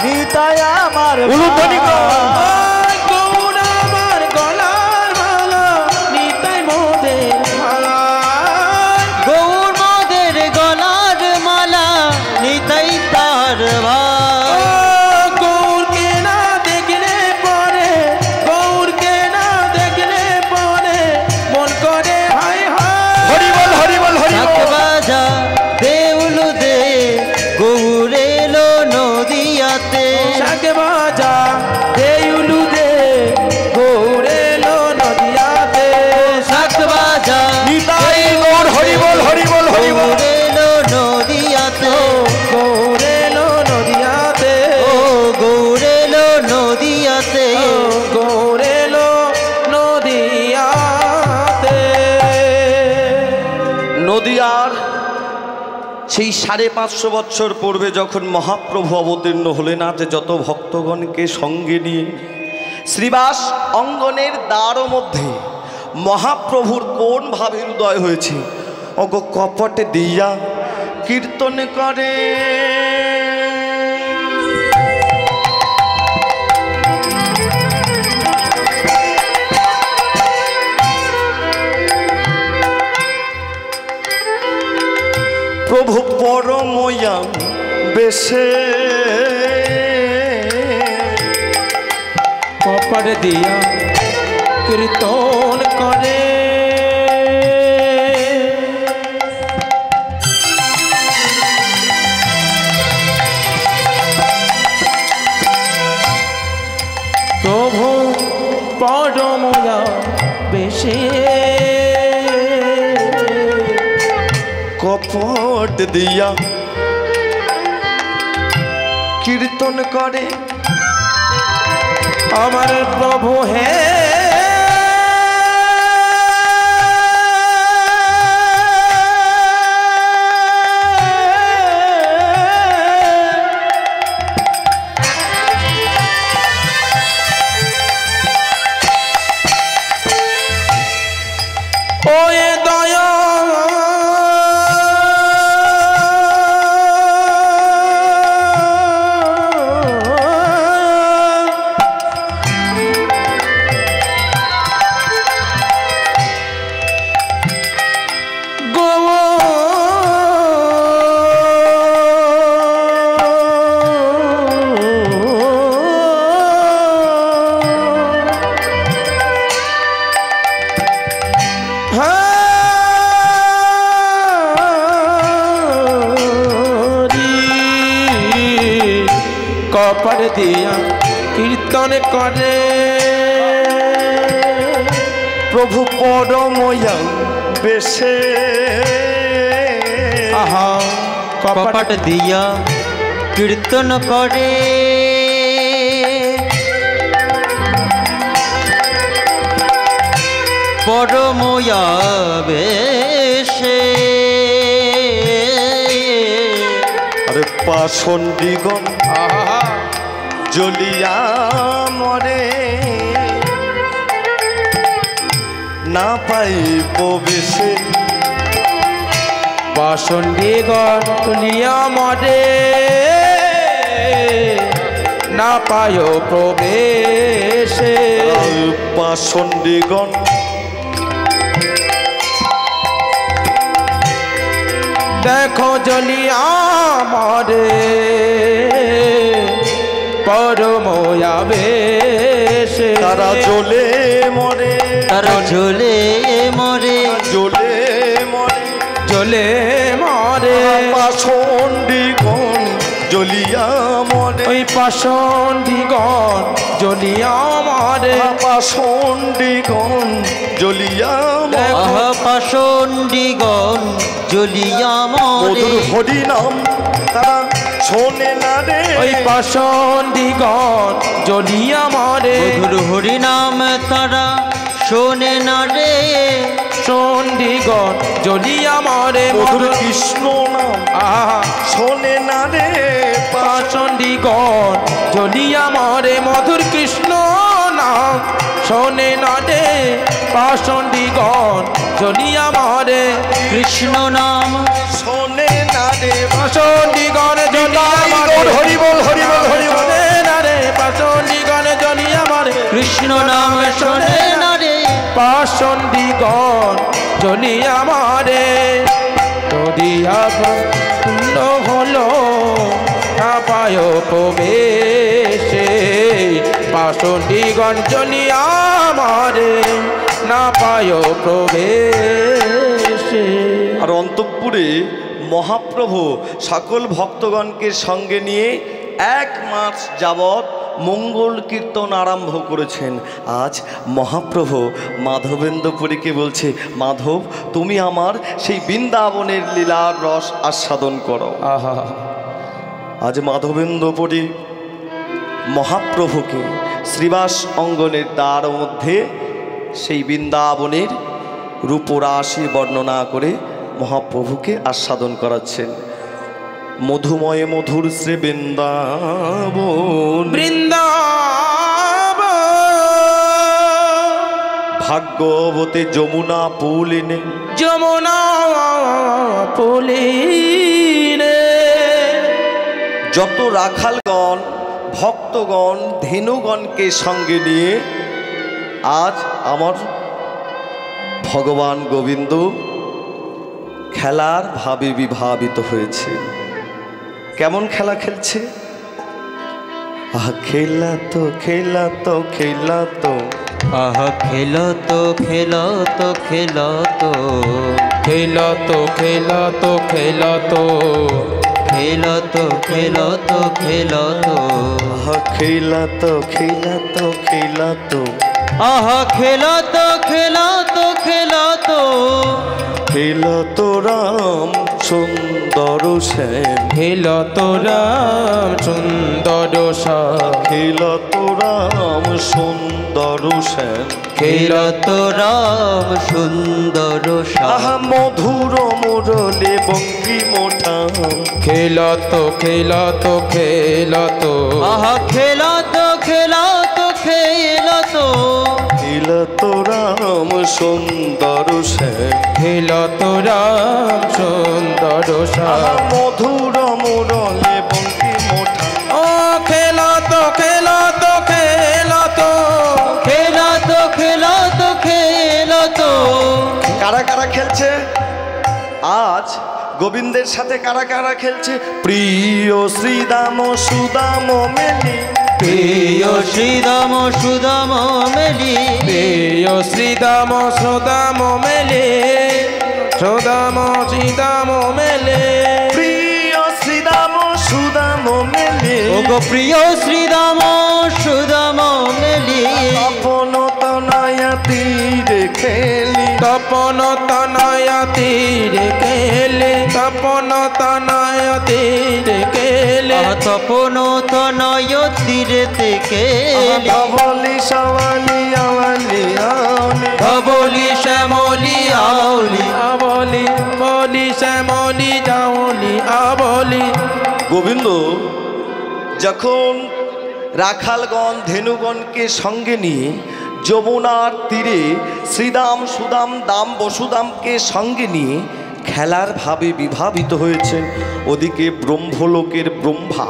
D: নিতাই আমার
E: উলুধ্বনি কর।
B: ওই গৌর আমার গলার মালা, নিতাই মোদের ভাই।
C: গৌর মোদের গলার মালা, নিতাই তার ভাই।
B: গৌরকে না দেখলে পরে, গৌরকে না দেখলে পরে, মন করে হাই হাই।
E: হরি বল হরি বল হরি
C: শাক
E: বল।
C: বাজা দে উলু দে, গৌর এলো নদিয়াতে।
B: শাকে বাজা দে উলু দে, গৌর এলো নদিয়াতে।
C: শাক বাজা
E: নিতাই গৌর হরি বল হরি বল হরি বল।
C: গৌর এলো নদিয়াতে।
B: গৌর এলো নদিয়াতে।
C: ও গৌর এলো নদিয়াতে।
B: গৌর এলো নদিয়াতে।
E: নদিয়ার সেই 550 বছর পূর্বে যখন মহাপ্রভু অবতীর্ণ হলেন, আজ যত ভক্তগণকে সঙ্গে নিয়ে শ্রীবাস অঙ্গনের দ্বার মধ্যে মহাপ্রভুর কোন ভাবে উদয় হয়েছে। অগ কপটে দিয়া কীর্তন করে, প্রভু পরময়া বেশে
B: কপার দিয়া কীর্তন করে। প্রভু পরময়া বেশে
E: কপট দিয়া কীর্তন করে।
B: আমার প্রভু হে কপাল দিয়া কীর্তন করে
E: প্রভু পরময়া বেশে
B: আহা
C: কপাট দিয়া কীর্তন করে পরময়া বেশে
E: আরে পাষণ্ডিগণ
B: আহা
E: জ্বলিয়া মরে না পাই প্রবেশে
B: পাষণ্ডিগণ তুলিয়া মরে না পায় প্রবেশে
E: পাষণ্ডিগণ
B: দেখো জ্বলিয়া মরে পরময়া বেশে
E: তারা জ্বলে মরে
C: তারা জ্বলে মরে
E: জ্বলে মরে
B: জ্বলে মরে
E: পাষণ্ডিগণ জ্বলিয়া মরে
B: ওই পাষণ্ডিগণ জ্বলিয়া মরে
E: পাষণ্ডিগণ জ্বলিয়া মরে
C: আহা পাষণ্ডিগণ জ্বলিয়া মরে
E: মধুর হরি নাম তারা শোনে না রে
B: ওই পাষণ্ডিগণ জ্বলিয়া মরে
C: মধুর হরি নাম তারা শোনে না রে
B: চণ্ডীগণ জ্বলিয়া মরে
E: মধুর কৃষ্ণ নাম
B: আহা
E: শোনে না রে
B: চণ্ডীগণ জ্বলিয়া মরে মধুর কৃষ্ণ নাম শোনে না রে পাষণ্ডিগণ জ্বলিয়া মরে
C: কৃষ্ণ নাম
E: শোনে না রে
B: পাষণ্ডিগণ জ্বলিয়া মরে
E: হরি বল হরি বল হরি বল
B: শোনে না রে পাষণ্ডিগণ জ্বলিয়া মরে
C: কৃষ্ণ নাম শোনে না রে
B: পাষণ্ডিগণ জ্বলিয়া মরে তদিয়া পূর্ণ হলো না পায় প্রবেশে পাষণ্ডিগণ জ্বলিয়া মরে না পায় প্রবেশে
E: আর অন্তঃপুরে মহাপ্রভু সকল ভক্তগণকে সঙ্গে নিয়ে 1 মাস যাবৎ মঙ্গল কীর্তন আরম্ভ করেছেন। আজ মহাপ্রভু মাধবেন্দ্রপুরীকে বলছে, মাধব তুমি আমার সেই বৃন্দাবনের লীলার রস আস্বাদন করো।
B: আহা
E: আজ মাধবেন্দ্রপুরী মহাপ্রভুকে শ্রীবাস অঙ্গনের দ্বার মধ্যে সেই বৃন্দাবনের রূপরাশি বর্ণনা করে মহাপ্রভুকে আস্বাদন করাচ্ছেন। মধুময় মধুর শ্রী বৃন্দাবন
B: বৃন্দাবন
E: ভাগ্যবতী যমুনা পুলিনে
B: যমুনা পুলিনে
E: যত রাখালগণ ভক্তগণ ধেনুগণকে সঙ্গে নিয়ে আজ আমার ভগবান গোবিন্দ খেলার ভাবে বিভাবিত হয়েছে। কেমন খেলা খেলছে? খেলা তো খেলা তো খেলা তো
C: আহা খেলো তো খেলো তো খেলো তো
B: খেলা তো খেলা তো খেলা তো
C: খেলো তো খেলো তো খেলো তো
E: খেলা তো খেলা তো খেলা তো
C: আহা খেলো তো খেলো তো খেলো তো
E: খেলা তো রাম সুন্দর সেন
B: খেলা তো রাম সুন্দর শ্যাম
E: খেলা তো রাম সুন্দর সেন
B: খেলা
C: তো রাম সুন্দর শ্যাম
E: মধুর মুরলে বঙ্গি মোটা
B: খেলা তো খেলা তো খেলা তো
C: আহা খেলো তো খেলো তো খেলো তো
E: খেলা তো রাম সুন্দর সেন
B: খেলা তো রাম সুন্দর শ্যাম
E: মধুর মুরলে বঙ্গি মোটা
B: ও খেলা তো খেলা তো খেলা তো
C: খেলো তো খেলো তো খেলো তো
E: কারা কারা খেলছে আজ গোবিন্দের সাথে? কারা কারা খেলছে? প্রিয় শ্রীদাম সুদাম মেলি
C: প্রিয় শ্রীদাম সুদাম মেলি
B: প্রিয় শ্রীদাম সুদাম মেলে সুদাম শ্রীদাম মেলে
E: প্রিয় শ্রীদাম সুদাম মেলি
B: ও
C: ওগো প্রিয় শ্রীরাম সুদাম মেলি
E: তপন তনয়া তীরে খেলি
B: তপন তনয়া তীরে খেলে তপন তনয়া তীরে খেলে
C: তপন তনয় তীরেতে খেলি
E: ধবলি সওয়ালি আওয়ালি আওলি
B: ধবলি শ্যামলি আওলি আবলি বলি শ্যামলি যাওলি আবলি।
E: গোবিন্দ যখন রাখালগণ ধেনুগণকে সঙ্গে নিয়ে যমুনার তীরে শ্রীদাম সুদাম দাম বসুদামকে সঙ্গে নিয়ে খেলার ভাবে বিভাবিত হয়েছেন, ওদিকে ব্রহ্মলোকের ব্রহ্মা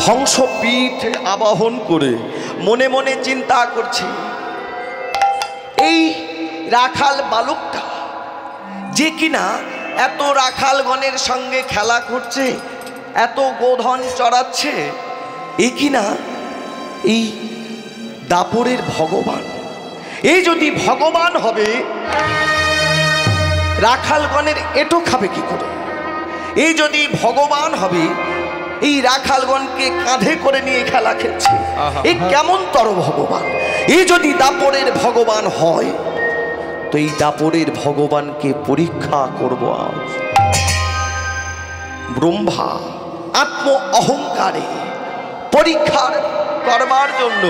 E: হংসপীঠ আবাহন করে মনে মনে চিন্তা করছে, এই রাখাল বালকটা যে কিনা এত রাখালগণের সঙ্গে খেলা করছে, এত গোধন চড়াচ্ছে, এ কিনা এই দাপরের ভগবান। এই যদি ভগবান হবে রাখালগণের এটো খাবে কি করে? এই যদি ভগবান হবে এই রাখালগণকে কাঁধে করে নিয়ে খেলা খেলছে, এই কেমন তর ভগবান? এই যদি দাপরের ভগবান হয় তো এই দাপরের ভগবানকে পরীক্ষা করব আজ। ব্রহ্মা আত্ম অহংকারে পরীক্ষা করবার জন্য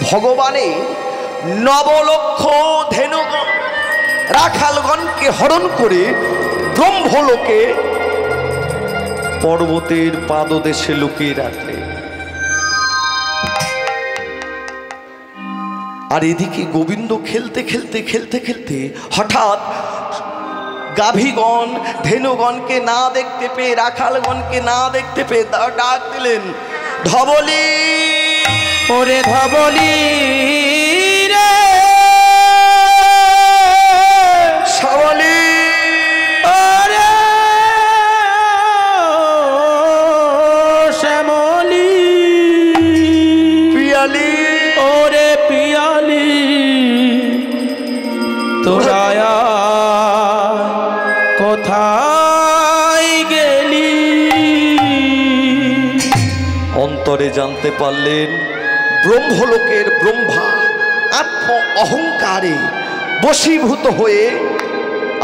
E: ভগবানের নবলক্ষ ধেনুগণ রাখালগণকে হরণ করে ব্রহ্মলোকে পর্বতের পাদদেশে লুকিয়ে রাখলে। আর এদিকে গোবিন্দ খেলতে খেলতে খেলতে খেলতে হঠাৎ গাভীগণ ধেনুগণকে না দেখতে পেয়ে রাখালগণকে না দেখতে পেয়ে ডাক দিলেন, ধবলি
B: ওরে ধবলি রে
E: সবলি
B: ওরে শ্যামলি
E: পিয়ালি
B: ওরে পিয়ালি তোরায়া কোথায় গেলি?
E: অন্তরে জানতে পারলেন ব্রহ্মলোকের ব্রহ্মা আত্ম অহংকারে বশীভূত হয়ে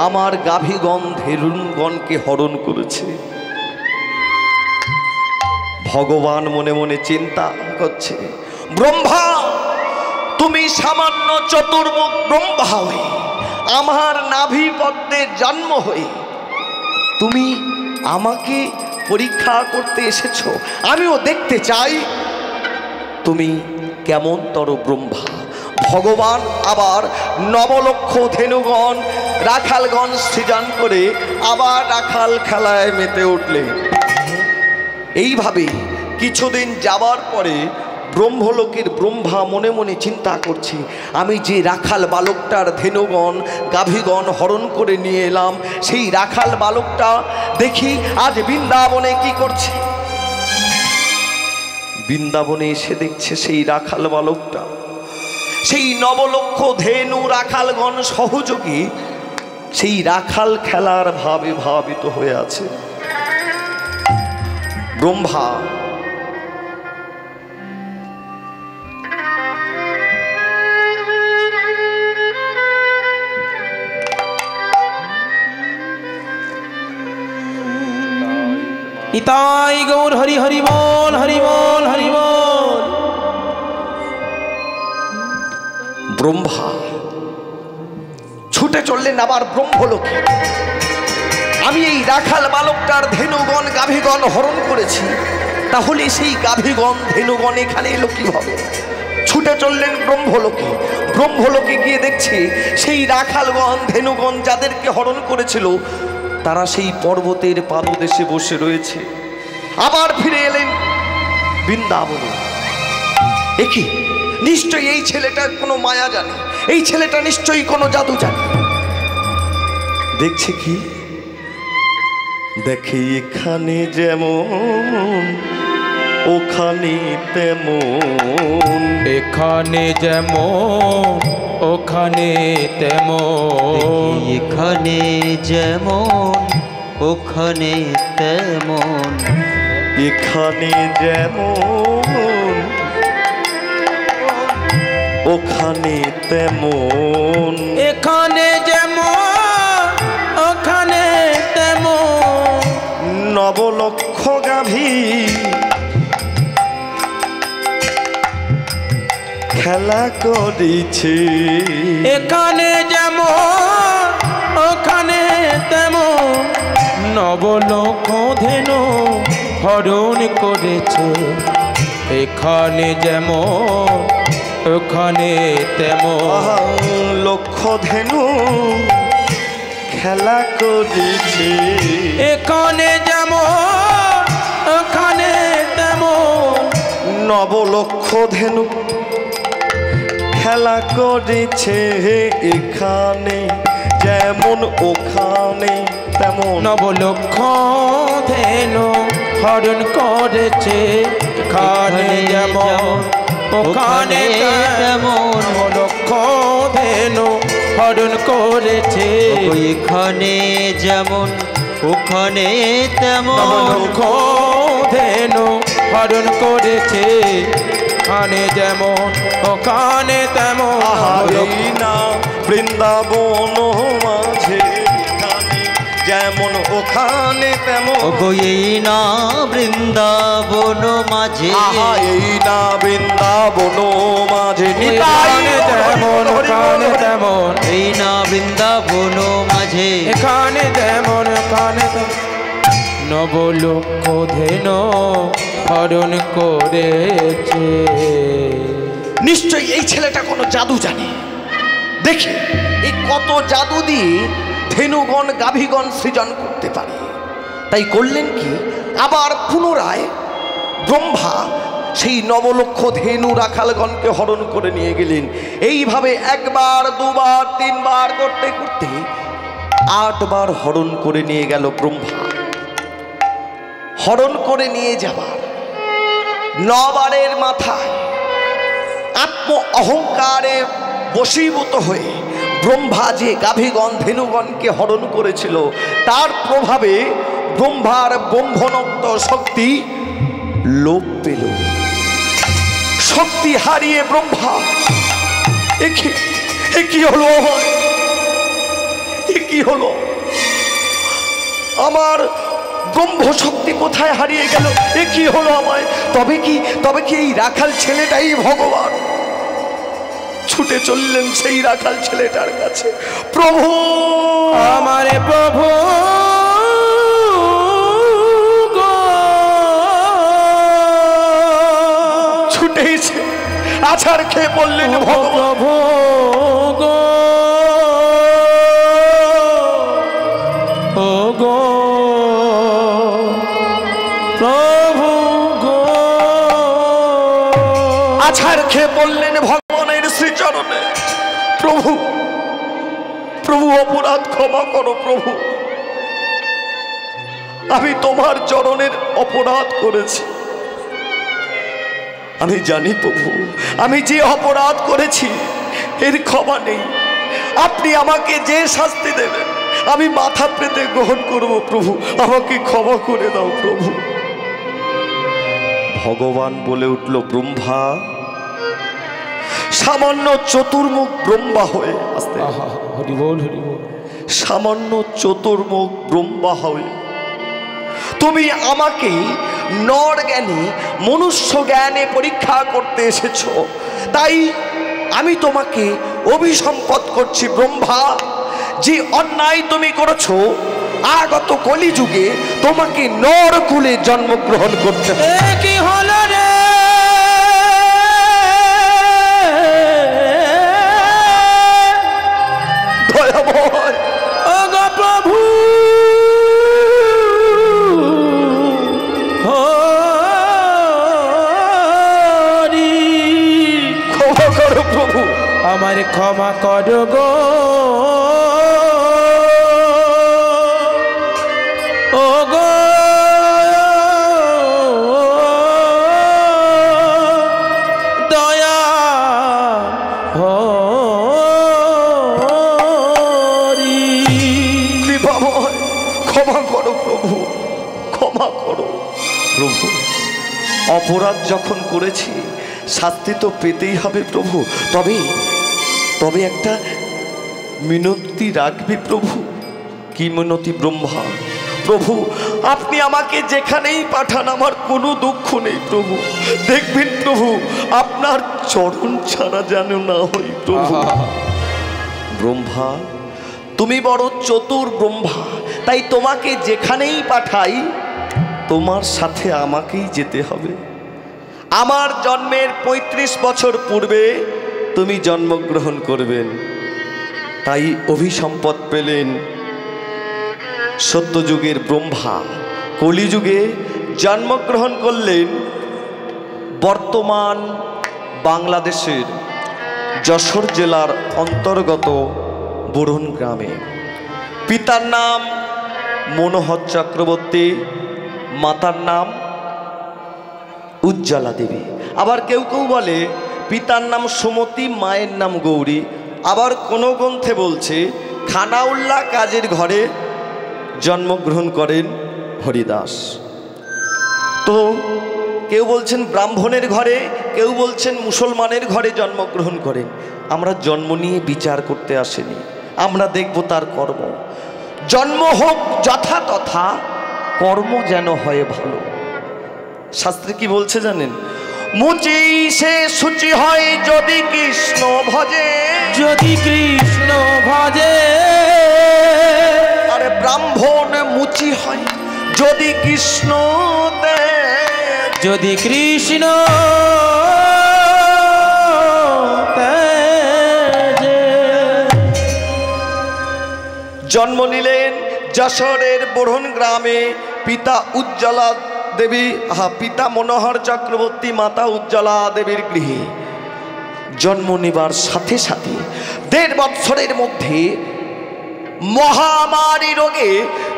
E: আমার গাভীগণ ধেনুগণকে হরণ করেছে। ভগবান মনে মনে চিন্তা করছে, ব্রহ্মা তুমি সামান্য চতুর্মুখ ব্রহ্মা হয়ে আমার নাভি পদ্মে জন্ম হয়ে তুমি আমাকে পরীক্ষা করতে এসেছো, আমিও দেখতে চাই তুমি কেমন তর ব্রহ্মা। ভগবান আবার নবলক্ষ ধেনুগণ রাখালগণ সৃজন করে আবার রাখাল খেলায় মেতে উঠলেন। এইভাবে কিছুদিন যাবার পরে ব্রহ্মলোকের ব্রহ্মা মনে মনে চিন্তা করছে, আমি যে রাখাল বালকটার ধেনুগণ গাভীগণ হরণ করে নিয়ে এলাম, সেই রাখাল বালকটা দেখি আজ বৃন্দাবনে কি করছে। বৃন্দাবনে এসে দেখছে সেই রাখাল বালকটা সেই নবলক্ষ ধেনু রাখালগণ সহযোগী সেই রাখাল খেলার ভাবে ভাবিত হয়ে আছে। ব্রহ্মা
B: নিতাই গৌর হরি হরি বল হরি বল হরি বল।
E: ব্রহ্মা ছুটে চললেন আবার ব্রহ্মলোকে। আমি এই রাখাল বালকটার ধেনুগণ গাভীগণ হরণ করেছি, তাহলে সেই গাভীগণ ধেনুগণ এখানে এলো কিভাবে? ছুটে চললেন ব্রহ্মলোকে। ব্রহ্মলোকে গিয়ে দেখছে সেই রাখালগণ ধেনুগণ যাদেরকে হরণ করেছিল তারা সেই পর্বতের পাদদেশে বসে রয়েছে। আবার ফিরে এলেন বৃন্দাবনে। একি নিশ্চয়ই এই ছেলেটার কোনো মায়া জানে, এই ছেলেটা নিশ্চয়ই কোনো জাদু জানে। দেখছে কি, দেখে এখানে যেমন ওখানে তেমন,
B: এখানে যেমন ওখানে তেমন,
C: এখানে যেমন ওখানে তেমন।
E: এখানে যেমন ওখানে তেমন,
B: এখানে যেমন ওখানে তেমন,
E: নবলক্ষ গাভী খেলা করেছে।
B: এখানে যেমন ওখানে তেমন, নবলক্ষ ধেনু হরণ করেছে। এখানে যেমন ওখানে তেমন,
E: লক্ষ ধেনু খেলা করেছে।
B: এখানে যেমন ওখানে তেমন,
E: নবলক্ষ ধেনু খেলা করেছে। এখানে যেমন ওখানে তেমন,
B: নবলক্ষ ধেনু হরণ করেছে। এখানে যেমন ওখানে তেমন, নবলক্ষ ধেনু হরণ করেছে।
C: এখানে যেমন ওখানে তেমন,
B: নবলক্ষ ধেনু হরণ করেছে। এখানে যেমন ওখানে তেমন,
E: আহারেই না বৃন্দাবন মাঝে। এখানে যেমন ওখানে তেমন,
C: এই না বৃন্দাবন মাঝে।
E: এই না বৃন্দাবন মাঝে।
B: এখানে যেমন ওখানে তেমন,
C: এই না বৃন্দাবন মাঝে।
B: এখানে যেমন ওখানে তেমন, নবলক্ষ ধেনু হরণ করেছে।
E: নিশ্চয়ই এই ছেলেটা কোনো জাদু জানে। দেখি এই কত জাদু দিয়ে ধেনুগণ গাভীগণ সৃজন করতে পারে। তাই করলেন কি, আবার পুনরায় ব্রহ্মা সেই নবলক্ষ ধেনু রাখালগণকে হরণ করে নিয়ে গেলেন। এইভাবে একবার দুবার তিনবার করতে করতে 8 বার হরণ করে নিয়ে গেল ব্রহ্মা। হরণ করে নিয়ে যাবার 9 বারের মাথায় আত্ম অহংকারে বশীভূত হয়ে ব্রহ্মা যে গাভীগণ ধেনুগণকে হরণ করেছিল, তার প্রভাবে ব্রহ্মার ব্রহ্মনক্ত শক্তি লোপ পেল। শক্তি হারিয়ে ব্রহ্মা এ কি হলো আমার, এ কি হলো আমার, ব্রহ্ম শক্তি কোথায় হারিয়ে গেল, এ কি হলো আমায়। তবে কি এই রাখাল ছেলেটাই ভগবান। ছুটে চললেন সেই রাখাল ছেলেটার কাছে। প্রভু
B: আমার প্রভু
E: ছুটে এসে আছাড় খেয়ে বললেন,
B: প্রভু গো ও গো প্রভু গো।
E: আছাড় খেয়ে বললেন ভগবানের শ্রীচরণে, প্রভু প্রভু অপরাধ ক্ষমা করো প্রভু, আমি তোমার চরণের অপরাধ করেছি। আমি জানি প্রভু, আমি যে অপরাধ করেছি এর ক্ষমা নেই। আপনি আমাকে যে শাস্তি দেবেন আমি মাথা পেতে গ্রহণ করব প্রভু, আমাকে ক্ষমা করে দাও প্রভু। ভগবান বলে উঠল, ব্রহ্মা, সামান্য চতুর্মুখ ব্রহ্মা হয়ে আসতে,
B: হরি বল হরি বল,
E: সামান্য চতুর্মুখ ব্রহ্মা হয়ে তুমি আমাকে নর জ্ঞানে মনুষ্য জ্ঞানে পরীক্ষা করতে এসেছো। তাই আমি তোমাকে অভিসম্পদ করছি ব্রহ্মা। যে অন্যায় তুমি করেছো, আগত কলিযুগে তোমাকে নর কুলে জন্মগ্রহণ করতে হবে।
B: কি হলো রে
E: দয়াময়,
B: ও গো প্রভু,
E: ক্ষমা করো প্রভু,
B: আমার ক্ষমা করো গো ও গো দয়া হরি।
E: কৃপাময়, ক্ষমা করো প্রভু, ক্ষমা করো প্রভু। অপরাধ যখন করেছি শাস্তি তো পেতেই হবে প্রভু। তবে তবে একটা মিনতি রাখবি প্রভু। কি মিনতি? ব্রহ্মা, প্রভু আপনি আমাকে যেখানেই পাঠান আমার কোনো দুঃখ নেই প্রভু। দেখবেন প্রভু আপনার চরণ ছাড়া যেন না হই প্রভু। ব্রহ্মা, তুমি বড় চতুর ব্রহ্মা, তাই তোমাকে যেখানেই পাঠাই তোমার সাথে আমাকেই যেতে হবে। আমার জন্মের ৩৫ বছর পূর্বে তুমি জন্মগ্রহণ করবেন, তাই অভিসম্পদ পেলেন সত্যযুগের ব্রহ্মা। কলিযুগে জন্মগ্রহণ করলেন বর্তমান বাংলাদেশের যশোর জেলার অন্তর্গত বরুণ গ্রামে। পিতার নাম মনোহর চক্রবর্তী, মাতার নাম উজ্জ্বলা দেবী। আবার কেউ কেউ বলে পিতার নাম সুমতি, মায়ের নাম গৌরী। আবার কোনো গ্রন্থে বলছে খানাউল্লাহ কাজীর ঘরে জন্মগ্রহণ করেন হরিদাস। তো কেউ বলছেন ব্রাহ্মণের ঘরে, কেউ বলছেন মুসলমানের ঘরে জন্মগ্রহণ করেন। আমরা জন্ম নিয়ে বিচার করতে আসিনি, আমরা দেখব তার কর্ম। জন্ম হোক যথা তথা, কর্ম যেন হয় ভালো। শাস্ত্রে কি বলছে জানেন? মুচি সে সূচি হয় যদি কৃষ্ণ ভজে,
B: যদি কৃষ্ণ ভজে।
E: আরে ব্রাহ্মণ মুচি হয় যদি কৃষ্ণ দেয়,
B: যদি কৃষ্ণ
E: জন্ম নিলেন যশোরের বরুণ গ্রামে। পিতা উজ্জ্বলা দেবী, পিতা মনোহর চক্রবর্তী, মাতা উজ্জ্বলা দেবীর গৃহে জন্ম নেবার সাথে সাথে ১.৫ বৎসরের মধ্যে মহামারী রোগে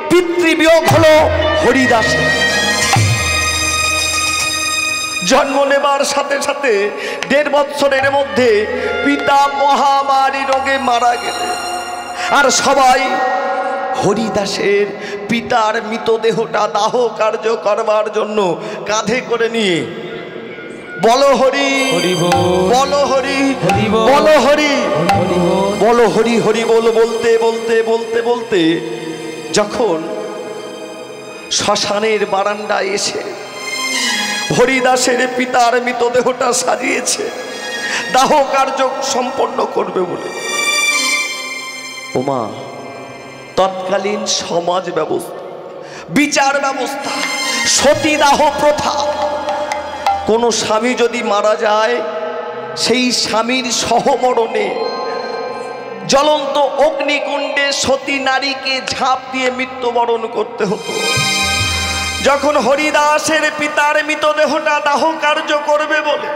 E: পিতৃবিয়োগ হলো হরিদাসের। জন্ম নেবার সাথে সাথে ১.৫ বৎসরের মধ্যে পিতা মহামারী রোগে মারা গেলেন। আর সবাই হরিদাসের পিতার মৃতদেহটা দাহ কার্য করবার জন্য কাঁধে করে নিয়ে বলো হরি বলো হরি বলো হরি বলো হরি হরি বল বলতে বলতে বলতে বলতে যখন শ্মশানের বারান্দায় এসে হরিদাসের পিতার মৃতদেহটা সাজিয়েছে দাহ কার্য সম্পন্ন করবে বলে, ওমা তৎকালীন সমাজ ব্যবস্থা, বিচার ব্যবস্থা, সতীদাহ প্রথা, কোনো স্বামী যদি মারা যায় সেই স্বামীর সহমরণে জ্বলন্ত অগ্নিকুণ্ডে সতী নারীকে ঝাঁপ দিয়ে মৃত্যুবরণ করতে হতো। যখন হরিদাসের পিতার মৃতদেহটা দাহ কার্য করবে বলে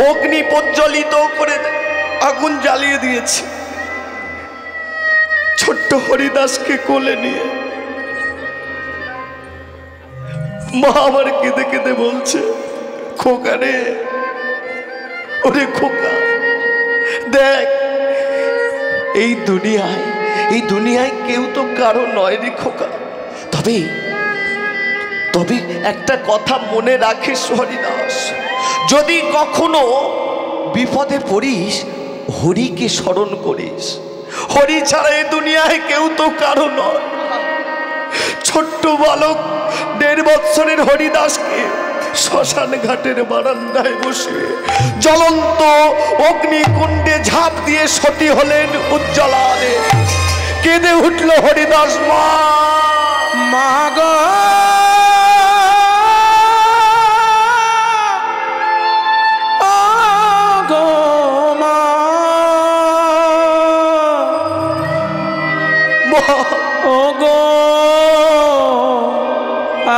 E: অগ্নি প্রজ্বলিত করে আগুন জ্বালিয়ে দিয়েছে, ছোট্ট হরিদাসকে কোলে নিয়ে মা আমার কেঁদে কেঁদে বলছে, খোকা রে, ওরে খোকা, দেখ এই দুনিয়ায় কেউ তো কারো নয় রে খোকা। তবে একটা কথা মনে রাখিস হরিদাস, যদি কখনো বিপদে পড়িস হরিকে স্মরণ করিস। হরি ছাড়া এই দুনিয়ায় কেউ তো কারো নয়। ছোট্ট বালক ১.৫ বৎসরের হরিদাসকে শ্মশান ঘাটের বারান্দায় বসে জ্বলন্ত অগ্নিকুণ্ডে ঝাঁপ দিয়ে সতী হলেন উজ্জ্বলা। কেঁদে উঠল হরিদাস, মা
B: মা গো ও গো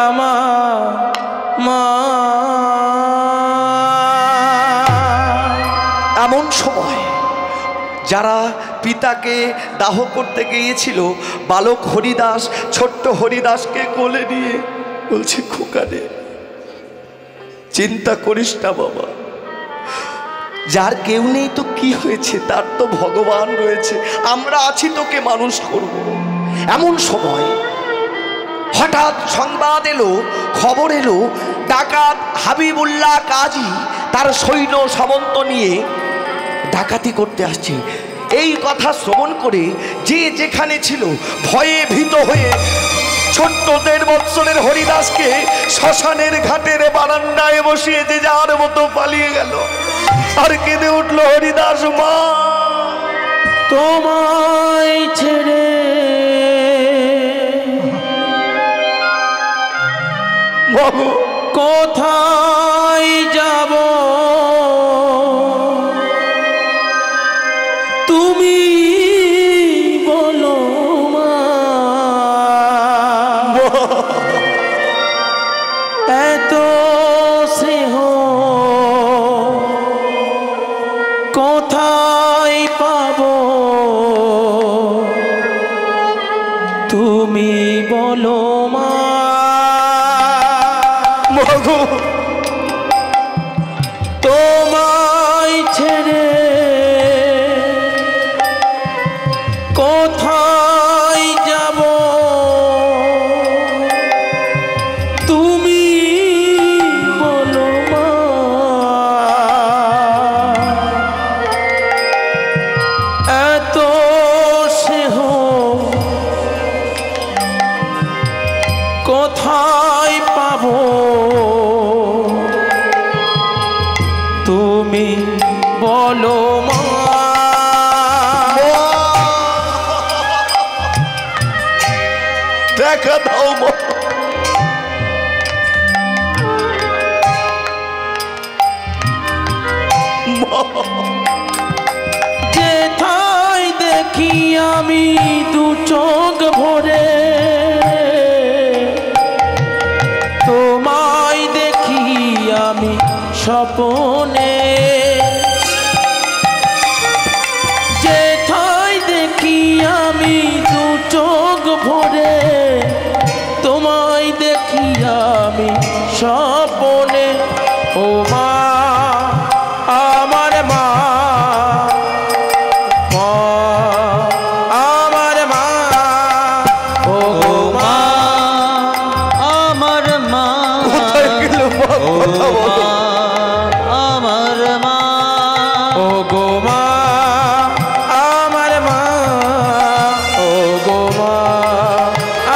B: আমার মা।
E: এমন সময় যারা পিতাকে দাহ করতে গিয়েছিল বালক হরিদাস ছোট্ট হরিদাসকে কোলে নিয়ে বলছে, খোকা রে, চিন্তা করিস না বাবা, যার কেউ নেই তো কি হয়েছে, তার তো ভগবান রয়েছে, আমরা আছি তোকে মানুষ করব। এমন সময় হঠাৎ সংবাদ এলো, খবর এলো, ডাকাত হাবিবুল্লাহ কাজী তার সৈন্য সামন্ত নিয়ে ডাকাতি করতে আসছে। এই কথা শ্রবণ করে যে যেখানে ছিল ভয়ে ভীত হয়ে ছোট্ট 1.5 বৎসরের হরিদাসকে শ্মশানের ঘাটের বারান্দায় বসিয়ে যে যার মতো পালিয়ে গেল। আর কেঁদে উঠল হরিদাস, মা
B: তোমায় ছেড়ে কোথায় যাব, তুমি বলো মা। এত স্নেহ কোথায় পাবো, তুমি বলো মা। তোমায় ছেড়ে কোথায় যাব, তুমি বলো মা। এত স্নেহ কোথায় পাবো, তুমি বলো মা।
E: দেখা দাও মা।
B: যেথায় দেখি আমি দু চোখ ভরে, তোমায় দেখি আমি স্বপনে। যেথায় দেখি আমি দু চোখ ভরে, তোমায় দেখি আমি স্বপনে। ও মা, আমার মা, মা, আমার মা। ও মা,
C: আমার মা,
E: কোথায় গেল মা? কথা বলো।
C: আমার মা,
B: ও গো মা, আমার মা। ও গো মা,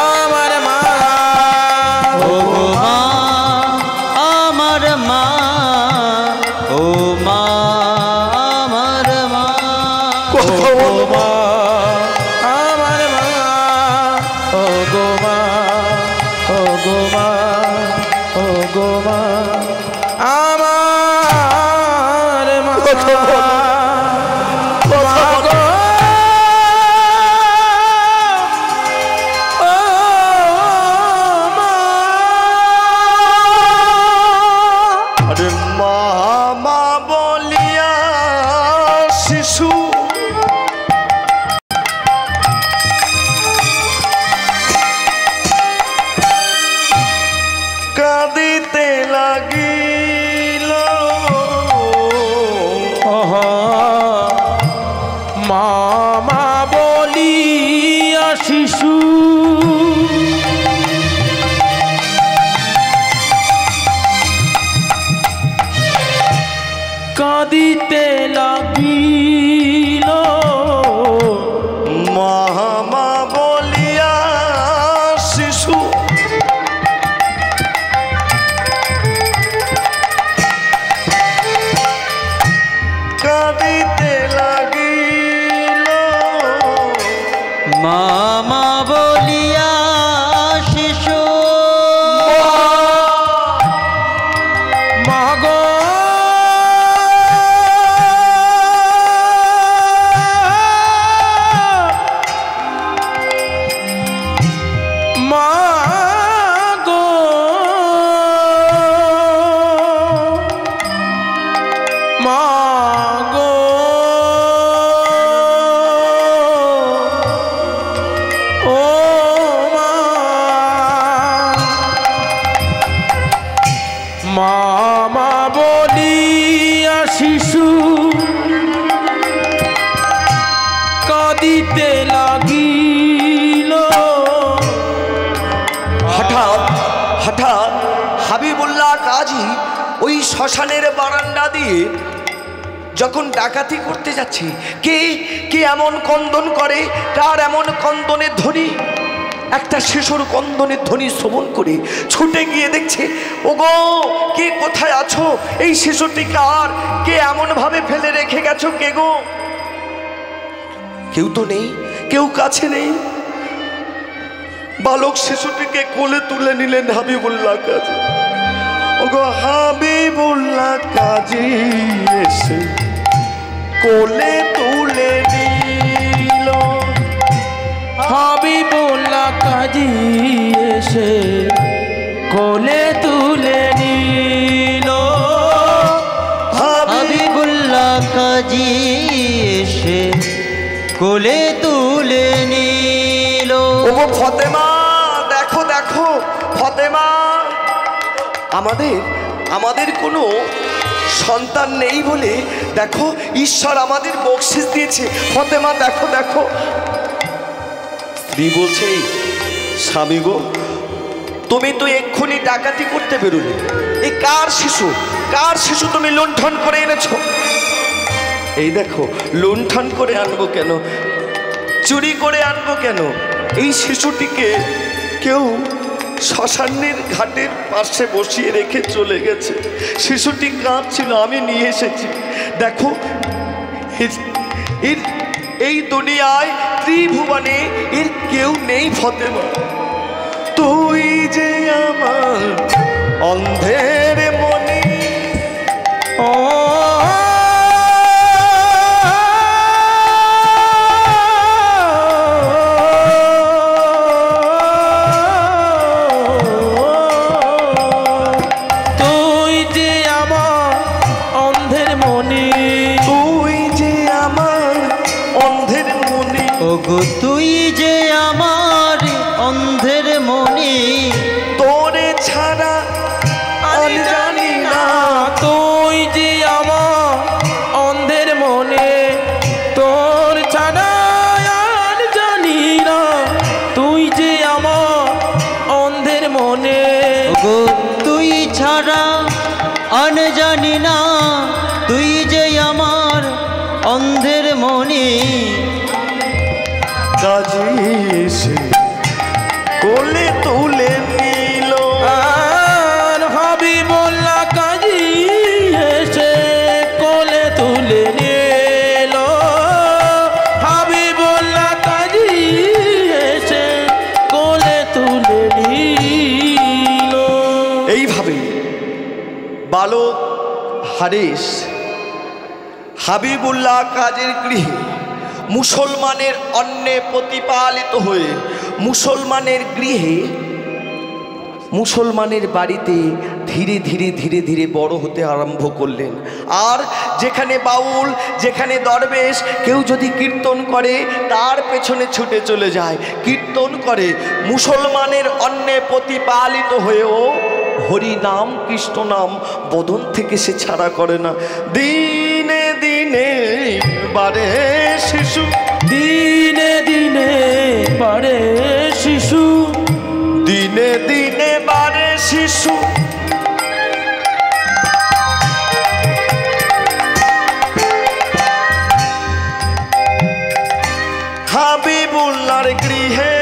B: আমার মা। ও গো মা,
C: আমার মা, ও মা, আমার মা,
E: কথা বলো মা।
B: আমার মা। ও গো মা, ও গো মা, ও গো মা, আমার মা।
E: কথা বলো। কথা বলো।
B: ও মা।
E: আরে মা মা বলিয়া শিশু কাঁদিতে লাগিল।
B: মামা বলিয়া শিশু কাঁদিতে লাগিল।
E: মা মা বলিয়া শিশু কাঁদিতে লাগিল।
C: মামা বলিয়া শিশু
B: মাগো মাগো মাগো ও মা। মামা বলিয়া শিশু কাঁদিতে লাগিল।
E: হাবিবুল্লাহ কাজী ওই শ্মশানের বারান্দা দিয়ে যখন ডাকাতি করতে যাচ্ছে, কে কে এমন কন্দন করে, তার এমন কন্দনের ধ্বনি, একটা শিশুর কন্দনের ধ্বনি শ্রবণ করে ছুটে গিয়ে দেখছে, ওগো কে কোথায় আছো, এই শিশুটিকে আর কে এমন ভাবে ফেলে রেখে গেছো, কে গো? কেউ তো নেই, কেউ কাছে নেই। বালক শিশুটিকে কোলে তুলে নিলেন হাবিবুল্লাহ কাজী। ওগো হাবিবুল্লাহ কাজী এসে কোলে তুলে নিল,
B: হাবিবুল্লাহ কাজী এসে কোলে তুলে নিল,
C: হাবিবুল্লাহ কাজী এসে কোলে তুলে নিল।
E: ওগো ফতেমা, দেখো দেখো ফতেমা, আমাদের কোনো সন্তান নেই বলে দেখো ঈশ্বর আমাদের বকশিস দিয়েছে। ফতেমা দেখো দেখো। স্ত্রী বলছে, স্বামী গো, তুমি তো এক্ষুনি ডাকাতি করতে বেরোলে, এই কার শিশু, কার শিশু তুমি লুণ্ঠন করে এনেছো? এই দেখো, লুণ্ঠন করে আনবো কেন, চুরি করে আনবো কেন? এই শিশুটিকে কেউ শ্মশানের ঘাটের পাশে বসিয়ে রেখে চলে গেছে। শিশুটি কাঁদছিল, আমি নিয়ে এসেছি। দেখো এই দুনিয়ায় ত্রিভুবনে এর কেউ নেই ফতেমা। তুই যে আমার অন্ধের মনে,
B: ও
C: ওগো তুই যে আমার অন্ধের মনি,
E: তোরে ছাড়া আমি জানি না,
B: তুই যে আমার অন্ধের মনে, তোর ছাড়া আর জানি না, তুই যে আমার অন্ধের মনে,
C: ওগো তুই ছাড়া আর জানি না, তুই যে আমার অন্ধের মনি।
E: কাজী এসে কোলে তুলে নিল,
B: আর হাবিবুল্লাহ কাজী এসে কোলে তুলে নিল, হাবিবুল্লাহ কাজী এসে কোলে তুলে নিল।
E: এইভাবে বালক হারিস হাবিবুল্লাহ কাজীর গৃহে মুসলমানের অন্নে প্রতিপালিত হয়ে মুসলমানের গৃহে, মুসলমানের বাড়িতে ধীরে ধীরে ধীরে ধীরে বড় হতে আরম্ভ করলেন। আর যেখানে বাউল, যেখানে দরবেশ, কেউ যদি কীর্তন করে তার পেছনে ছুটে চলে যায়, কীর্তন করে। মুসলমানের অন্নে প্রতিপালিত হয়েও হরি নাম কৃষ্ণ নাম বদন থেকে সে ছাড়া করে না। দিনে দিনে বাড়ে শিশু,
B: দিনে দিনে বাড়ে শিশু,
E: দিনে দিনে বাড়ে শিশু, হাবিবুল্লাহর গৃহে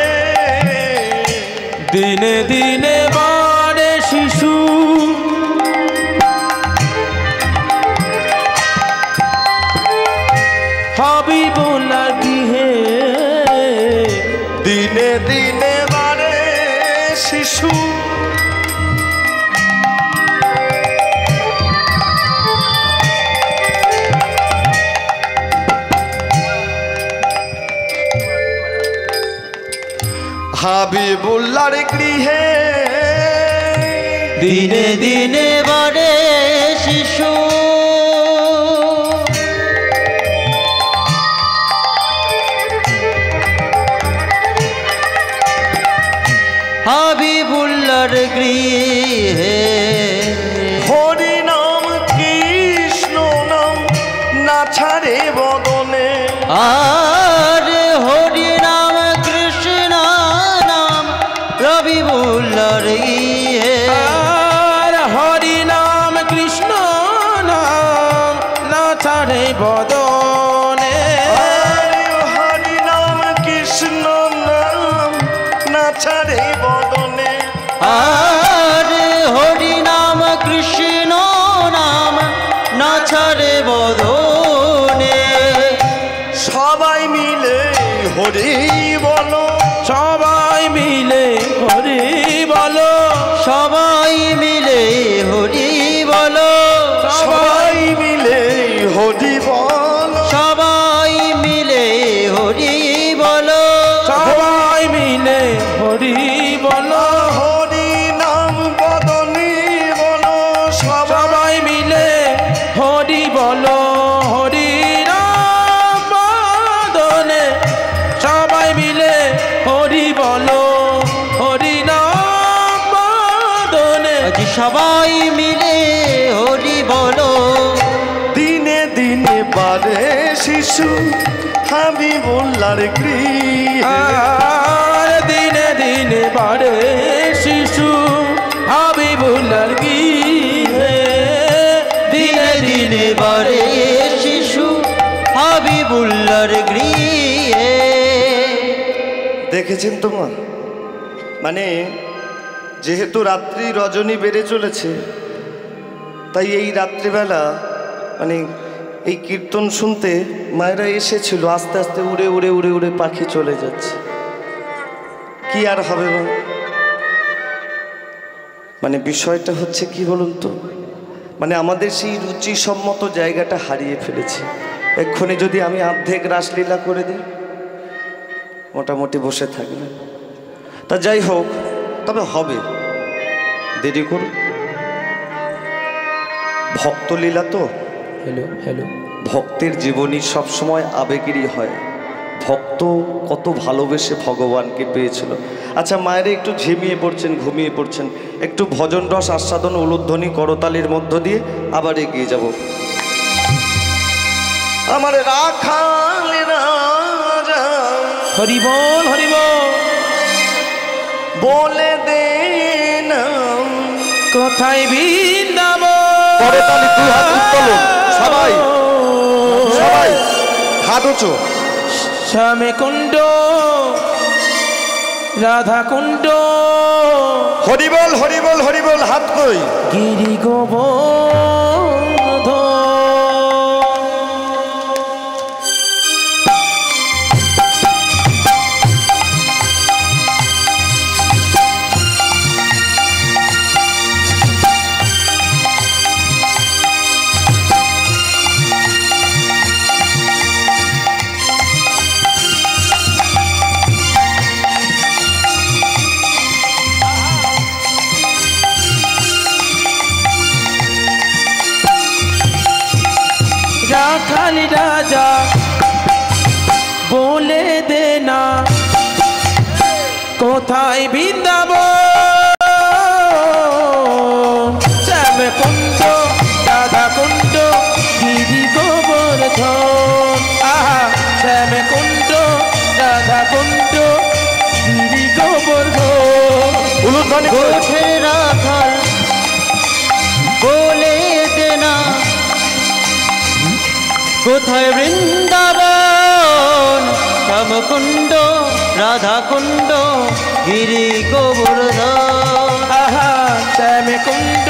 B: দিনে দিনে বাড়ে শিশু, হাবিবুল্লাহর গৃহে
E: দিনে দিনে বাড়ে শিশু। হাবিবুল্লাহর গৃহে
C: দিনে দিনে বাড়ে শিশু, হাবিবুল্লাহর গৃহে
E: হরি নাম কৃষ্ণ নাম না ছাড়ে বদনে,
C: আর হরি নাম কৃষ্ণ নাম হাবিবুল্লাহর গৃহে,
B: বদনে
E: হরি নাম কৃষ্ণ নাম না ছাড়ে বদনে
C: আরে হরি নাম কৃষ্ণ নাম না ছাড়ে বদনে
E: সবাই মিলে হরি বলো
B: সবাই মিলে হরি বলো
C: সবাই মিলে হরি বলো
E: সবাই মিলে হরি বলো
C: সবাই মিলে হরি বলো
B: সবাই মিলে হরি বলো
E: হরি নাম বদনে বলো
B: সবাই মিলে হরি বলো হরি নাম বদনে সবাই মিলে হরি বলো হরি নাম বদনে
C: আজ সবাই মিলে হরি বলো
E: দিনে দিনে বাড়ে শিশু হাবিবুল্লাহর গৃহে
B: আর দিনে দিনে বাড়ে শিশু হাবিবুল্লাহর গৃহে দিনে দিনে
C: বারে শিশু হাবিবুল্লাহর গৃহে
E: দেখেছেন তো মা মানে যেহেতু রাত্রি রজনী বেড়ে চলেছে তাই এই রাত্রিবেলা মানে এই কীর্তন শুনতে মায়েরা এসেছিল আস্তে আস্তে উড়ে উড়ে উড়ে উড়ে পাখি চলে যাচ্ছে কি আর হবে মা মানে বিষয়টা হচ্ছে কি বলুন তো মানে আমাদের সেই রুচিসম্মত জায়গাটা হারিয়ে ফেলেছি এক্ষুনি যদি আমি অর্ধেক রাসলীলা করে দিই মোটামুটি বসে থাকবে তা যাই হোক তবে হবে দেরি করুন ভক্তলীলা তো
B: হ্যালো হ্যালো
E: ভক্তের জীবনী সবসময় আবেগেরই হয় ভক্ত কত ভালোবেসে ভগবানকে পেয়েছিল আচ্ছা মায়েরা একটু ঝিমিয়ে পড়ছেন ঘুমিয়ে পড়ছেন একটু ভজন রস আস্বাদন উলুধ্বনি করতালির মধ্য দিয়ে আবার এগিয়ে যাব আমার রাখাল রাজা
B: হরি বল হরি বল
E: বলে দে না
B: কোথায় বৃন্দাবন
E: করতালি দুই হাত উত্তোলন সবাই সবাই হাত উঁচু
B: শ্যামে কুণ্ড রাধা কুণ্ড
E: হরিবল হরিবল হরিবল হাত কই
B: গিরি গোবর্ধন রাখাল রাজা বলে দে না কোথায় বৃন্দাবন শ্যাম কুণ্ড রাধা কুণ্ড গিরি গোবর্ধন আহা শ্যাম কুণ্ড রাধা কুণ্ড গিরি গোবর্ধন
E: উলুধ্বনি
C: গোঠে রাখাল বলে দে না কোথায় বৃন্দাবন শ্যামকুণ্ড রাধাকুণ্ড গিরি গোবর্ধন
B: আহা শ্যাম কুণ্ড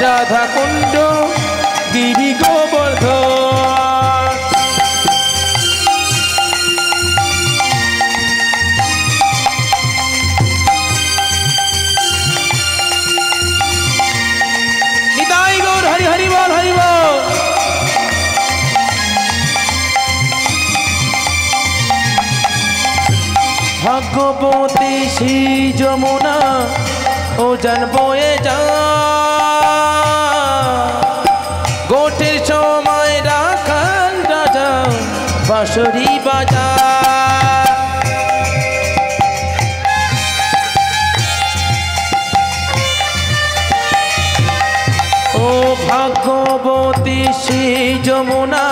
B: রাধা কুণ্ড গিরি গোবর্ধন নিতাই গৌর হরি হরি বল হরি বল ভাগ্যবতী শ্রী যমুনা ও জানবয়ে যা গোটের সময় রাখাল রাজা বাঁশরি বাজা ও ভাগ্যবতী শ্রী যমুনা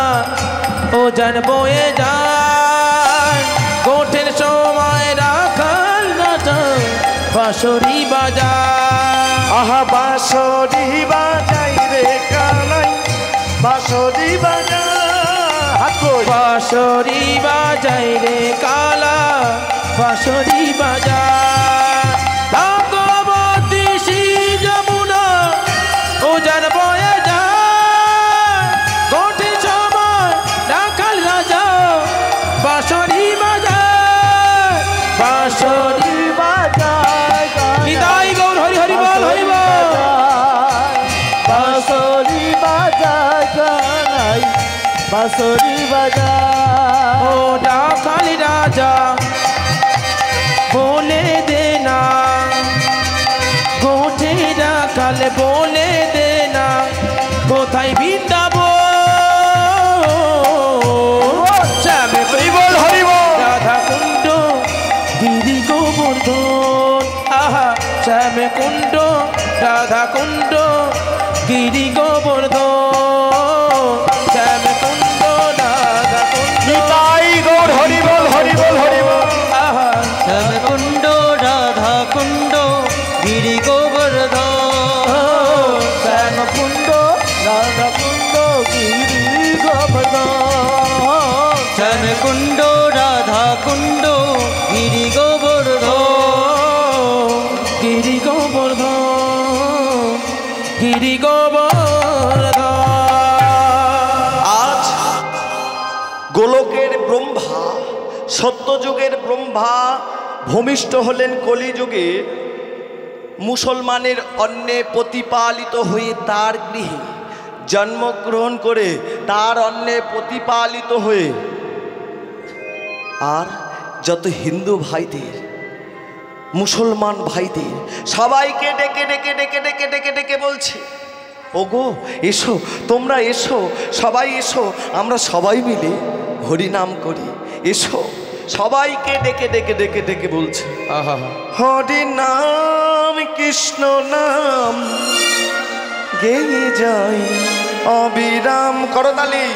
B: ও জানবয়ে যা গোটের সময় রাখাল রাজা বাঁশরি বাজা
E: আহা বাঁশরি বাজাই রে কানাই বাঁশরি বাজাই
B: বাঁশরি বাজাই রে কালা বাঁশরি বাজায় ভাগবতী শ্রী যমুনা উজান বয়ে যায় গোটে সময় রাখাল রাজা বাঁশরি বাজায় বাঁশরি নিতাই গৌর হরি হরি বল হরি বল
D: বাঁশরি বাজায় কানাই বাঁশরি বাজায়
B: ও রাখাল রাজা বলে দেনা গোঠে রাখাল বলে দেনা কোথায় বৃন্দাবন শ্যামে
E: বল হরি বল
B: রাধা কুণ্ড গিরি গোবর্ধন আহা শ্যামে কুণ্ড রাধা কুণ্ড গিরি গোবর্ধন শ্যামে কুণ্ড রাধা কুণ্ড
E: নিতাই গৌর হরি বল হরি বল হরি বল
B: আহা
C: শ্যামকুণ্ড রাধা কুণ্ড গিরি গোবর্ধন
D: শ্যামকুণ্ড রাধাকুণ্ড গিরি গোবর্ধন
C: শ্যামকুণ্ড রাধা কুণ্ড গিরি গোবর্ধন
B: গিরি গোবর্ধন গিরি গোবর্ধন
E: আজ গোলকের ব্রহ্মা সত্যযুগের ব্রহ্মা ভূমিষ্ঠ হলেন কলিযুগে মুসলমানের অন্নে প্রতিপালিত হয়ে তার গৃহে জন্মগ্রহণ করে তার অন্নে প্রতিপালিত হয়ে আর যত হিন্দু ভাইদের মুসলমান ভাইদের সবাইকে ডেকে ডেকে ডেকে ডেকে ডেকে ডেকে বলছে ওগো এসো তোমরা এসো সবাই এসো আমরা সবাই মিলে হরিনাম করি এসো সবাইকে ডেকে ডেকে ডেকে ডেকে বলছে
B: আহা
E: হরিনাম কৃষ্ণ নাম গেয়ে যাই অবিরাম করতালি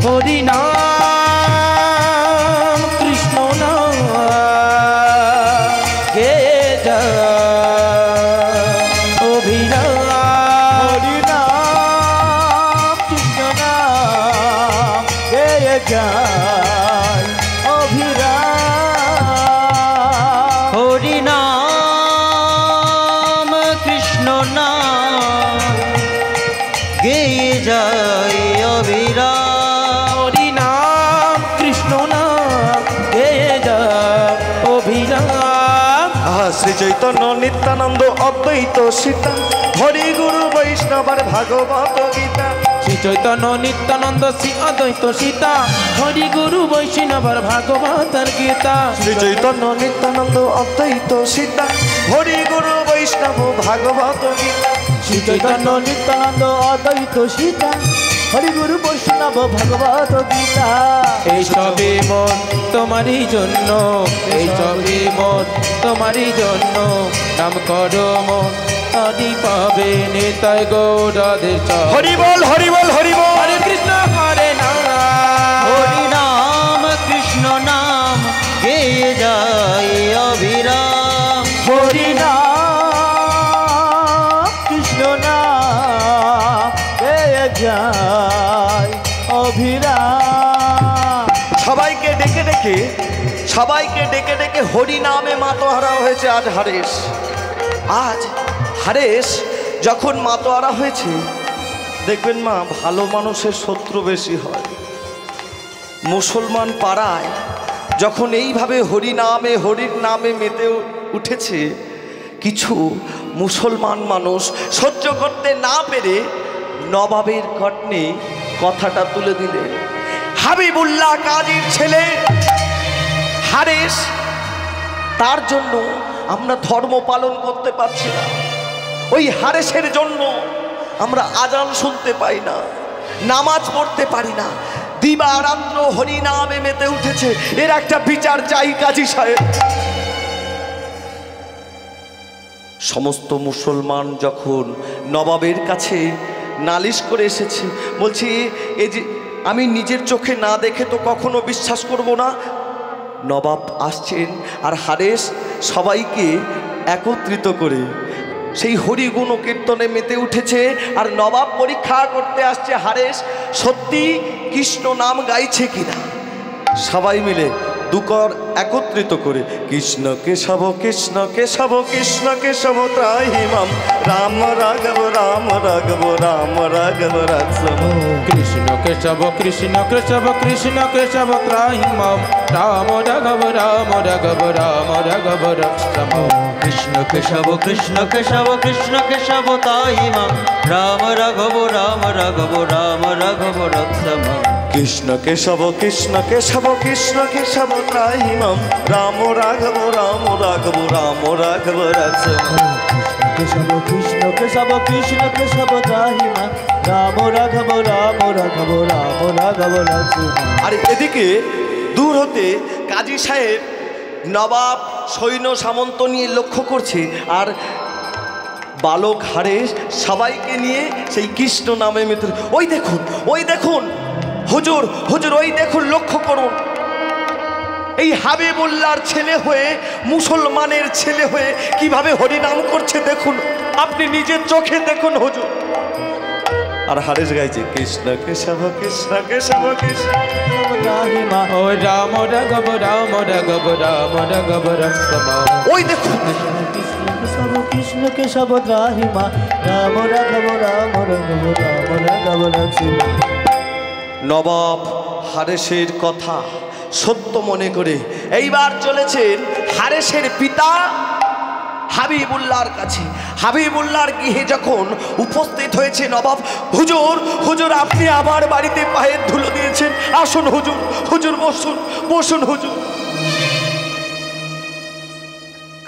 B: হরি নাম কৃষ্ণ নাম গে যা অভিরাম
D: হরিনাম কৃষ্ণ নাম গেয়ে যায় অভিরাম
C: হরিনাম কৃষ্ণ নাম গেয়ে যায় অবিরাম
B: হরি নাম কৃষ্ণ নাম গে যা অভিরাম
E: শ্রী চৈতন্য নিত্যানন্দ অদ্বৈত সীতা হরি গুরু বৈষ্ণবর ভাগবত গীতা
B: শ্রী চৈতন্য নিত্যানন্দ শ্রী অদ্বৈত সীতা হরি গুরু বৈষ্ণবর ভাগবতর গীতা
E: শ্রী চৈতন্য নিত্যানন্দ অদ্বৈত সীতা হরি গুরু বৈষ্ণব ভাগবত গীতা
D: শ্রী চৈতন্য নিত্যানন্দ অদ্বৈত সীতা হরিগুরু বৈষ্ণব ভগবত গীতা
B: এই সবে মন তোমারই জন্য এই সবে মন তোমারই জন্য নাম করো মন আদি পাবে নেতাই গৌরাদের চরণ
E: হরি বল হরি বল হরি বল
B: হরে কৃষ্ণ হরে নাম
C: হরিনাম কৃষ্ণ নাম গেয়ে যায় অবিরাম
D: হরিনাম কৃষ্ণ নাম গেয়ে যায় অভিরাম
E: সবাইকে ডেকে ডেকে হরি নামে মাতোহারা হয়েছে আজ হারেস যখন মাতোহারা হয়েছে দেখবেন মা ভালো মানুষের শত্রু বেশি হয় মুসলমান পাড়ায় যখন এইভাবে হরির নামে মেতে উঠেছে কিছু মুসলমান মানুষ সহ্য করতে না পেরে নবাবের কর্ণে কথাটা তুলে দিলেন হাবিবুল্লাহ কাজীর ছেলে হারেস তার জন্য আমরা ধর্ম পালন করতে পারছি না ওই হারেসের জন্য আমরা আজান শুনতে পাই না নামাজ পড়তে পারি না দিবারাত্র হরিনামে মেতে উঠেছে এর একটা বিচার চাই কাজী সাহেব সমস্ত মুসলমান যখন নবাবের কাছে নালিশ করে এসেছে বলছি এই যে আমি নিজের চোখে না দেখে তো কখনো বিশ্বাস করব না নবাব আসছেন আর হারেস সবাইকে একত্রিত করে সেই হরিগুণ কীর্তনে মেতে উঠেছে। আর নবাব পরীক্ষা করতে আসছে হারেস সত্যি কৃষ্ণ নাম গাইছে কিনা। সবাই মিলে দুকর একত্রিত করে কৃষ্ণ কেশব কৃষ্ণ কেশব কৃষ্ণ কেশব ত্রাহিমাম রাম রাঘব রাম রাঘব রাম রাঘব রাঘব।
B: কৃষ্ণ কেশব কৃষ্ণ কেশব কৃষ্ণ কেশব ত্রাহিমাম রাম রাঘব রাম রাঘব রাম রাঘব রাঘব।
C: কৃষ্ণ কেশব কৃষ্ণ কেশব কৃষ্ণ কেশব তাহিমাম রাম রাঘব রাম রাঘব রাম রাঘব রাঘব।
E: কৃষ্ণ কেশব কৃষ্ণ কেশব কৃষ্ণ কেশব ত্রাহিমাম রাম রাঘব রাম রাঘব রাম রাঘব রাঘব।
D: কেশব কৃষ্ণ কেশব কৃষ্ণ কেশব ত্রাহিমাম রাম রাঘব রাম রাঘব রাম রাঘব রাঘব।
E: আর এদিকে দূর হতে কাজী সাহেব নবাব সৈন্য সামন্ত নিয়ে লক্ষ্য করছে আর বালক হারেস সবাইকে নিয়ে সেই কৃষ্ণ নামে মেতে। ওই দেখুন ওই দেখুন হুজুর হুজুর ওই দেখুন লক্ষ্য করুন এই হাবিবুল্লাহর ছেলে হয়ে মুসলমানের ছেলে হয়ে কিভাবে হরিনাম করছে দেখুন, আপনি নিজের চোখে দেখুন হুজুর। আর হারেস গাইছে কৃষ্ণ কেশব কৃষ্ণ কেশব কৃষ্ণ
D: ত্রাহিমাম
B: ও রাম রাঘব রাম রাঘব রাম রাঘব রাঘব।
E: ওই দেখুন
D: কেশব কৃষ্ণ কেশব ত্রাহিমাম রাম রাঘব রাম রাঘব রাম রাঘব রাঘব।
E: নবাব হারেসের কথা সত্য মনে করে এইবার চলেছেন হারেসের পিতা হাবিবুল্লাহর কাছে। হাবিবুল্লাহর গৃহে যখন উপস্থিত হয়েছে নবাব, হুজুর হুজুর আপনি আমার বাড়িতে পায়ের ধুলো দিয়েছেন, আসুন হুজুর হুজুর বসুন বসুন হুজুর।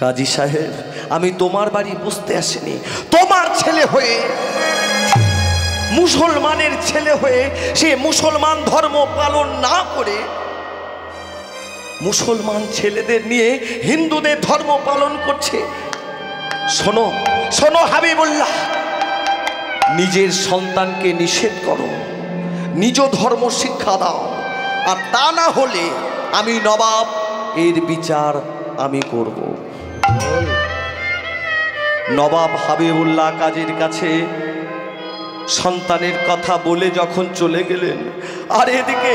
E: কাজী সাহেব আমি তোমার বাড়ি বসতে আসিনি, তোমার ছেলে হয়ে মুসলমানের ছেলে হয়ে সে মুসলমান ধর্ম পালন না করে মুসলমান ছেলেদের নিয়ে হিন্দুদের ধর্ম পালন করছে। শোনো শোনো হাবিবুল্লাহ, নিজের সন্তানকে নিষেধ করো, নিজ ধর্ম শিক্ষা দাও, আর তা না হলে আমি নবাব এর বিচার আমি করব। নবাব হাবিবুল্লাহ কাজীর কাছে সন্তানের কথা বলে যখন চলে গেলেন, আর এদিকে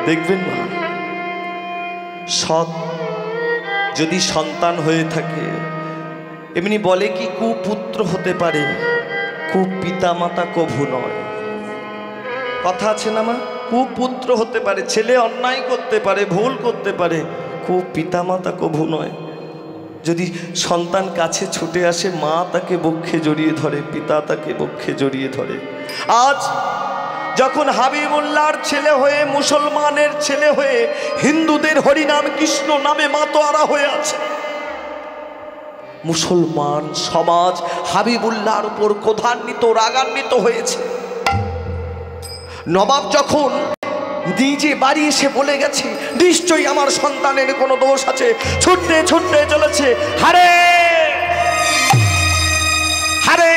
E: দেখবেন না সৎ যদি সন্তান হয়ে থাকে এমনি বলে কি কুপুত্র হতে পারে, কুপিতা মাতা কভু নয়। কথা আছে না মা, কুপুত্র হতে পারে, ছেলে অন্যায় করতে পারে, ভুল করতে পারে, কুপিতা মাতা কভু নয়। যদি সন্তান কাছে ছুটে আসে মা তাকে বক্ষে জড়িয়ে ধরে, পিতা তাকে বক্ষে জড়িয়ে ধরে। আজ যখন হাবিবুল্লাহর ছেলে হয়ে মুসলমানের ছেলে হয়ে হিন্দুদের হরিনাম কৃষ্ণ নামে মাতোয়ারা হয়ে আছে, মুসলমান সমাজ হাবিবুল্লাহর উপর ক্রোধান্বিত রাগান্বিত হয়েছে। নবাব যখন নিজে বাড়ি এসে বলে গেছে নিশ্চয়ই আমার সন্তানের কোনো দোষ আছে, ছুটতে ছুটতে চলেছে হারে হারে।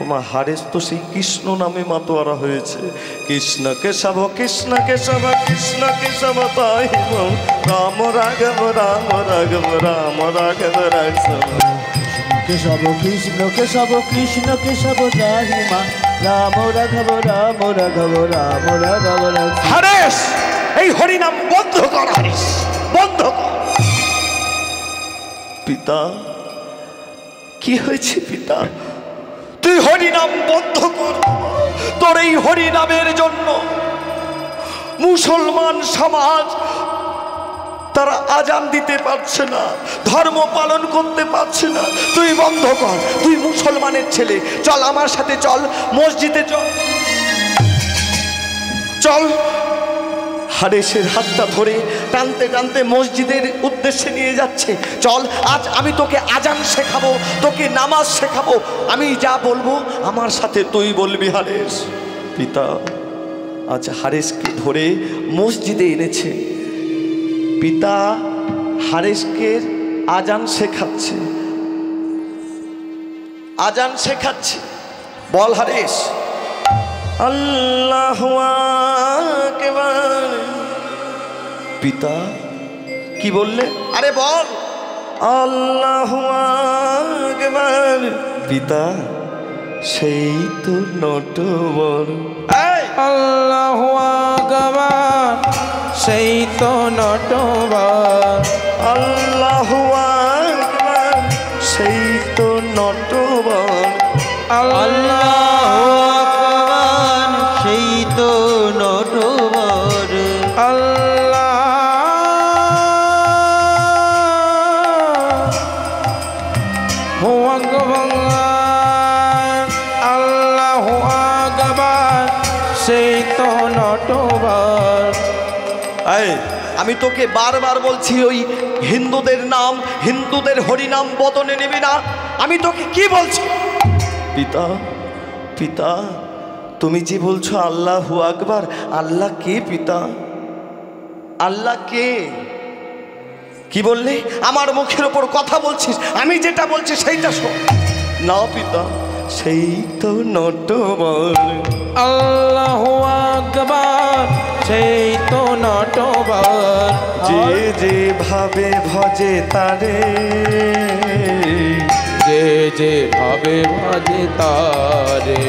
E: ওমা হারেস তো সেই কৃষ্ণ নামে মাতোয়ারা হয়েছে। কৃষ্ণ কেশব কৃষ্ণ কেশব কৃষ্ণ কেশব তাহিমাম রাম রাঘব রাম রাঘব রাম রাঘব রাঘব।
D: কেশব কৃষ্ণ কেশব কৃষ্ণ কেশব ত্রাহিমাম রাম রাঘব রাম রাঘব রাম রাঘব রাঘব।
E: হারেস এই হরিনাম বন্ধ কর, হারেস বন্ধ কর। পিতা কি হয়েছে পিতা, তুই হরিনাম বন্ধ কর। তোর এই হরিনামের জন্য মুসলমান সমাজ তারা আজান দিতে পারছে না, ধর্ম পালন করতে পারছে না, তুই বন্ধ কর। তুই মুসলমানের ছেলে, চল আমার সাথে চল মসজিদে চল চল। হারেসের হাতটা ধরে টানতে টানতে মসজিদের উদ্দেশ্যে নিয়ে যাচ্ছে। চল আজ আমি তোকে আজান শেখাবো, তোকে নামাজ শেখাবো, আমি যা বলবো আমার সাথে তুই বলবি। হারেস পিতা আজ হারেসকে ধরে মসজিদে এনেছে, পিতা হারেসকে আজান শেখাচ্ছে, আজান শেখাচ্ছে। বল হারেস আল্লাহু আকবার পিতা কি বললে? আরে বল আল্লাহু আকবার। পিতা সেই তো নটবর।
B: আল্লাহু আকবার সেই তো নটবর।
E: আল্লাহু আকবার সেই তো নটবর।
C: আল্লাহু আকবার সেই তো নটবর।
B: আল্লাহু আকবার আল্লাহু আকবার সেই তো নটবর।
E: আমি তোকে বারবার বলছি ওই হিন্দুদের নাম, হিন্দুদের হরিনাম বদনে নেবে না। আমি তোকে কি বলছি? পিতা পিতা তুমি যে বলছো আল্লাহু আকবার, আল্লাহ কে পিতা? আল্লাহ কে? কি বললে? আমার মুখের ওপর কথা বলছিস, আমি যেটা বলছি সেইটা শোন। না পিতা সেই তো নটবর।
B: আল্লাহু আকবার সেই তো নটবর।
E: যে যেভাবে ভজে তারে,
B: যে যেভাবে ভজে তারে।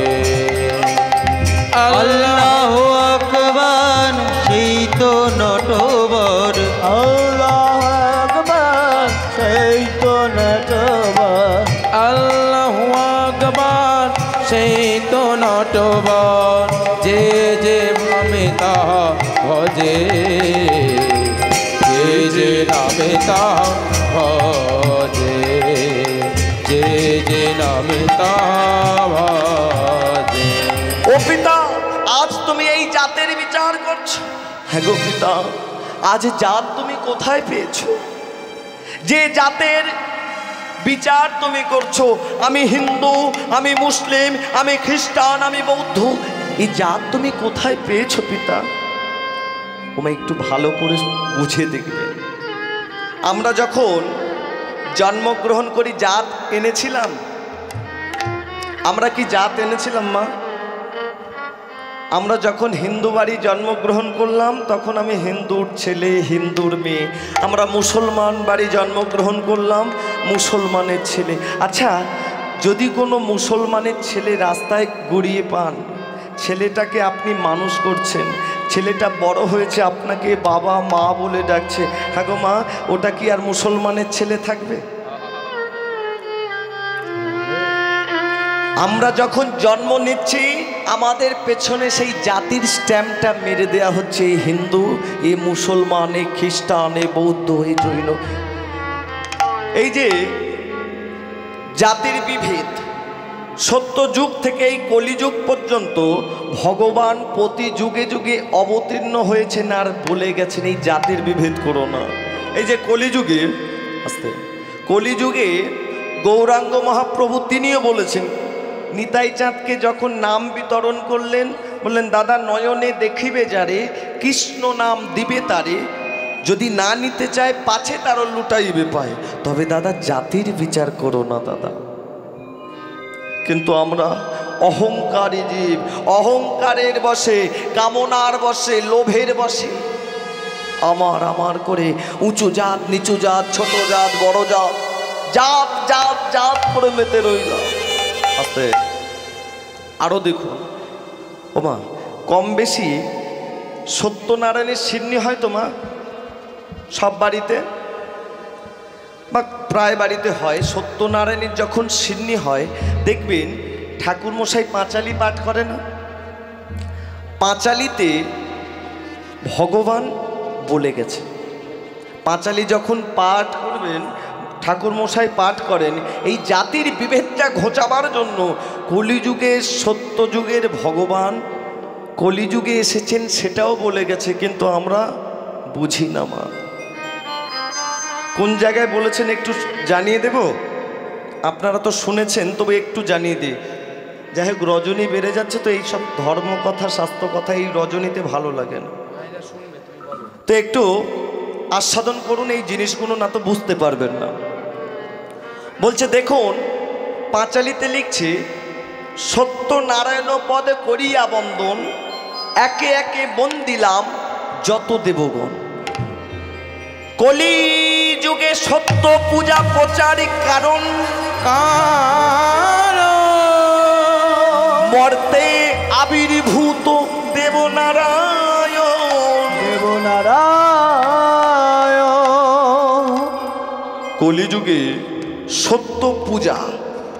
C: আল্লাহু আকবার সেই তো নটবর।
D: আল্লাহু আকবার সেই তো নটবর।
B: আল্লাহু আকবার সেই তো নটবর। যে যে ভাবে তাহা ভজে, যে যে নামে তাহা ভজে, যে যে নামে তাহা ভজে।
E: ও পিতা আজ তুমি এই জাতের বিচার করছো? হ্যাঁ গো পিতা, আজ জাত তুমি কোথায় পেয়েছো? যে জাতের বিচার তুমি করছো, আমি হিন্দু, আমি মুসলিম, আমি খ্রিস্টান, আমি বৌদ্ধ, এই জাত তুমি কোথায় পেয়েছো পিতা? তোমায় একটু ভালো করে বুঝে দেখবে। আমরা যখন জন্মগ্রহণ করি জাত এনেছিলাম? আমরা কি জাত এনেছিলাম মা? আমরা যখন হিন্দু বাড়ি জন্মগ্রহণ করলাম তখন আমি হিন্দুর ছেলে, হিন্দুর মেয়ে। আমরা মুসলমান বাড়ি জন্মগ্রহণ করলাম, মুসলমানের ছেলে। আচ্ছা, যদি কোনো মুসলমানের ছেলে রাস্তায় গড়িয়ে পান, ছেলেটাকে আপনি মানুষ করছেন, ছেলেটা বড় হয়েছে, আপনাকে বাবা মা বলে ডাকছে, হ্যাঁ গো মা, ওটা কি আর মুসলমানের ছেলে থাকবে? আমরা যখন জন্ম নিচ্ছি আমাদের পেছনে সেই জাতির স্ট্যাম্পটা মেরে দেয়া হচ্ছে, এই হিন্দু, এ মুসলমান, এ খ্রিস্টান, এ বৌদ্ধ, এ জৈন। এই যে জাতির বিভেদ, সত্য যুগ থেকে এই কলিযুগ পর্যন্ত ভগবান প্রতি যুগে যুগে অবতীর্ণ হয়েছেন আর বলে গেছেন এই জাতির বিভেদ করো না। এই যে কলিযুগে, আস্তে, কলিযুগে গৌরাঙ্গ মহাপ্রভু তিনিও বলেছেন, নিতাই চাঁদকে যখন নাম বিতরণ করলেন, বললেন দাদা নয়নে দেখিবে যারে, কৃষ্ণ নাম দিবে তারে, যদি না নিতে চায় পাছে তারও লুটাইবে পায়, তবে দাদা জাতির বিচার করো না দাদা। কিন্তু আমরা অহংকারী জীব, অহংকারের বশে, কামনার বশে, লোভের বশে আমার আমার করে উঁচু জাত, নিচু জাত, ছোট জাত, বড় জাত, জাত জাত জাত করে মেতে রইলাম। আস্তে আরো দেখুন ও মা, কম বেশি সত্যনারায়ণের সিন্নি হয় তো মা? সব বাড়িতে বা প্রায় বাড়িতে হয়। সত্যনারায়ণের যখন সিন্নি হয় দেখবেন ঠাকুরমশাই পাঁচালি পাঠ করে না? পাঁচালিতে ভগবান বলে গেছে। পাঁচালি যখন পাঠ করবেন, ঠাকুরমশাই পাঠ করেন, এই জাতির বিভেদটা ঘোচাবার জন্য কলিযুগে সত্যযুগের ভগবান কলিযুগে এসেছেন সেটাও বলে গেছে, কিন্তু আমরা বুঝি না মা। কোন জায়গায় বলেছেন একটু জানিয়ে দেব? আপনারা তো শুনেছেন, তবে একটু জানিয়ে দিই। যাই হোক, রজনী বেড়ে যাচ্ছে তো এইসব ধর্ম কথা, স্বাস্থ্য কথা এই রজনীতে ভালো লাগে না, তো একটু আস্বাদন করুন এই জিনিসগুলো, না তো বুঝতে পারবেন না। বলছে দেখুন, পাঁচালিতে লিখছে, সত্যনারায়ণ পদে করিয়া বন্দন, একে একে বন্দিলাম যত দেবগণ। কলি যুগে সত্য পূজা প্রচার কারণ মর্তে আবির্ভূত দেবনারায়ণ। কলিযুগে সত্য পূজা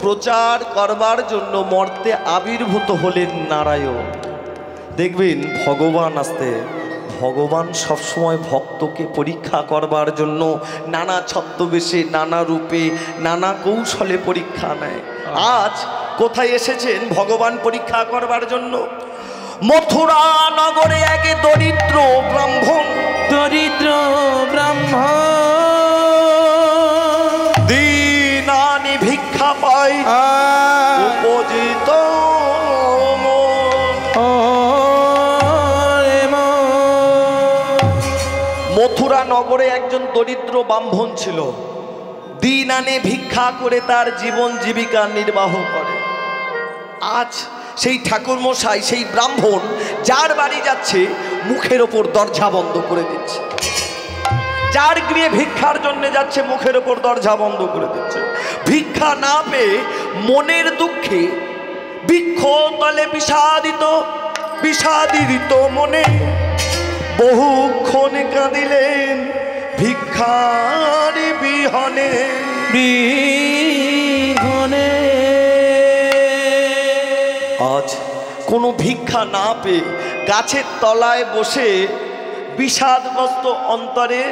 E: প্রচার করবার জন্য মর্তে আবির্ভূত হলেন নারায়ণ। দেখবেন ভগবান আসতে, ভগবান সবসময় ভক্তকে পরীক্ষা করবার জন্য নানা ছদ্মবেশে, নানা রূপে, নানা কৌশলে পরীক্ষা নেয়। আজ কোথায় এসেছেন ভগবান পরীক্ষা করবার জন্য? মথুরা নগরে এক দরিদ্র ব্রাহ্মণ,
B: দরিদ্র ব্রাহ্মণ
E: দীনানি ভিক্ষা পায় উপজিত মথুরা নগরে একজন দরিদ্র ব্রাহ্মণ ছিল, দিন আনে ভিক্ষা করে তার জীবন জীবিকা নির্বাহ করে। আজ সেই ঠাকুর মশাই, সেই ব্রাহ্মণ যার বাড়ি যাচ্ছে মুখের ওপর দরজা বন্ধ করে দিচ্ছে। যার গৃহে ভিক্ষার জন্য যাচ্ছে মুখের ওপর দরজা বন্ধ করে দিচ্ছে। ভিক্ষা না পেয়ে মনের দুঃখে বৃক্ষ তলে বিষাদিত মনে বহুক্ষণ কাঁদিলেন ভিক্ষার বিহনে। আজ কোনো ভিক্ষা না পেয়ে গাছের তলায় বসে বিষাদগ্রস্ত অন্তরে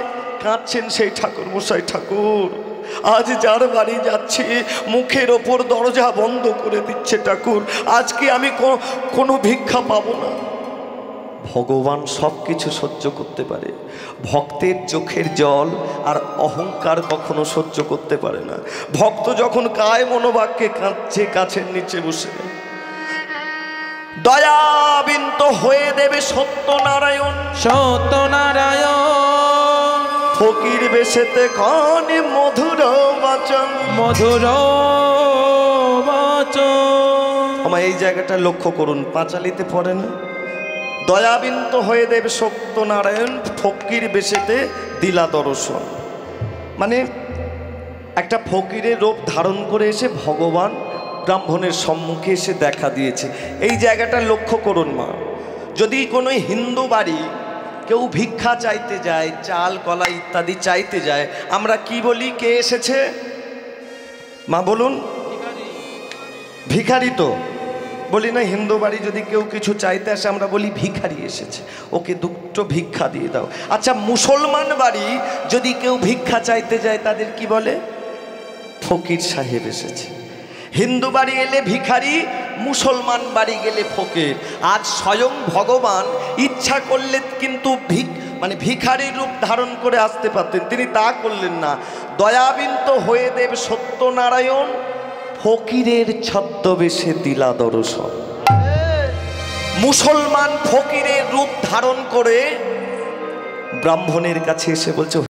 E: কাঁদছেন সেই ঠাকুর মশাই। ঠাকুর, আজ যার বাড়ি যাচ্ছে মুখের ওপর দরজা বন্ধ করে দিচ্ছে। ঠাকুর, আজকে আমি কোনো ভিক্ষা পাবো না। ভগবান সব কিছু সহ্য করতে পারে, ভক্তের চোখের জল আর অহংকার কখনো সহ্য করতে পারে না। ভক্ত যখন কায় মনোবাক্যে কাঁদছে কাছের নিচে বসে, দয়াবিন্ত হয়ে দেবে সত্যনারায়ণ।
B: সত্যনারায়ণ
E: ফকির বেশেতে কনে মধুর বচন,
B: মধুর বচন।
E: আমার এই জায়গাটা লক্ষ্য করুন, পাঁচালিতে পড়ে না, দয়াবিন্ত হয়ে দেবে সত্যনারায়ণ ফকির বেশেতে দিলা দর্শন। মানে একটা ফকিরের রূপ ধারণ করে এসে ভগবান ব্রাহ্মণের সম্মুখে এসে দেখা দিয়েছে। এই জায়গাটা লক্ষ্য করুন মা। যদি কোনো হিন্দু বাড়ি কেউ ভিক্ষা চাইতে যায়, চাল কলা ইত্যাদি চাইতে যায়, আমরা কি বলি? কে এসেছে মা বলুন? ভিখারি তো বলি না? হিন্দু বাড়ি যদি কেউ কিছু চাইতে আসে আমরা বলি ভিখারি এসেছে, ওকে দুটো ভিক্ষা দিয়ে দাও। আচ্ছা, মুসলমান বাড়ি যদি কেউ ভিক্ষা চাইতে যায় তাদের কি বলে? ফকির সাহেব এসেছে। হিন্দু বাড়ি এলে ভিখারি, মুসলমান বাড়ি গেলে ফকির। আজ স্বয়ং ভগবান ইচ্ছা করলে কিন্তু ভিখারির রূপ ধারণ করে আসতে পারতেন, তিনি তা করলেন না। দয়াবিন্ত হয়ে দেব সত্যনারায়ণ ফকিরের ছদ্মবেশে দিলা দর্শন। মুসলমান ফকিরের রূপ ধারণ করে ব্রাহ্মণের কাছে এসে বলছে,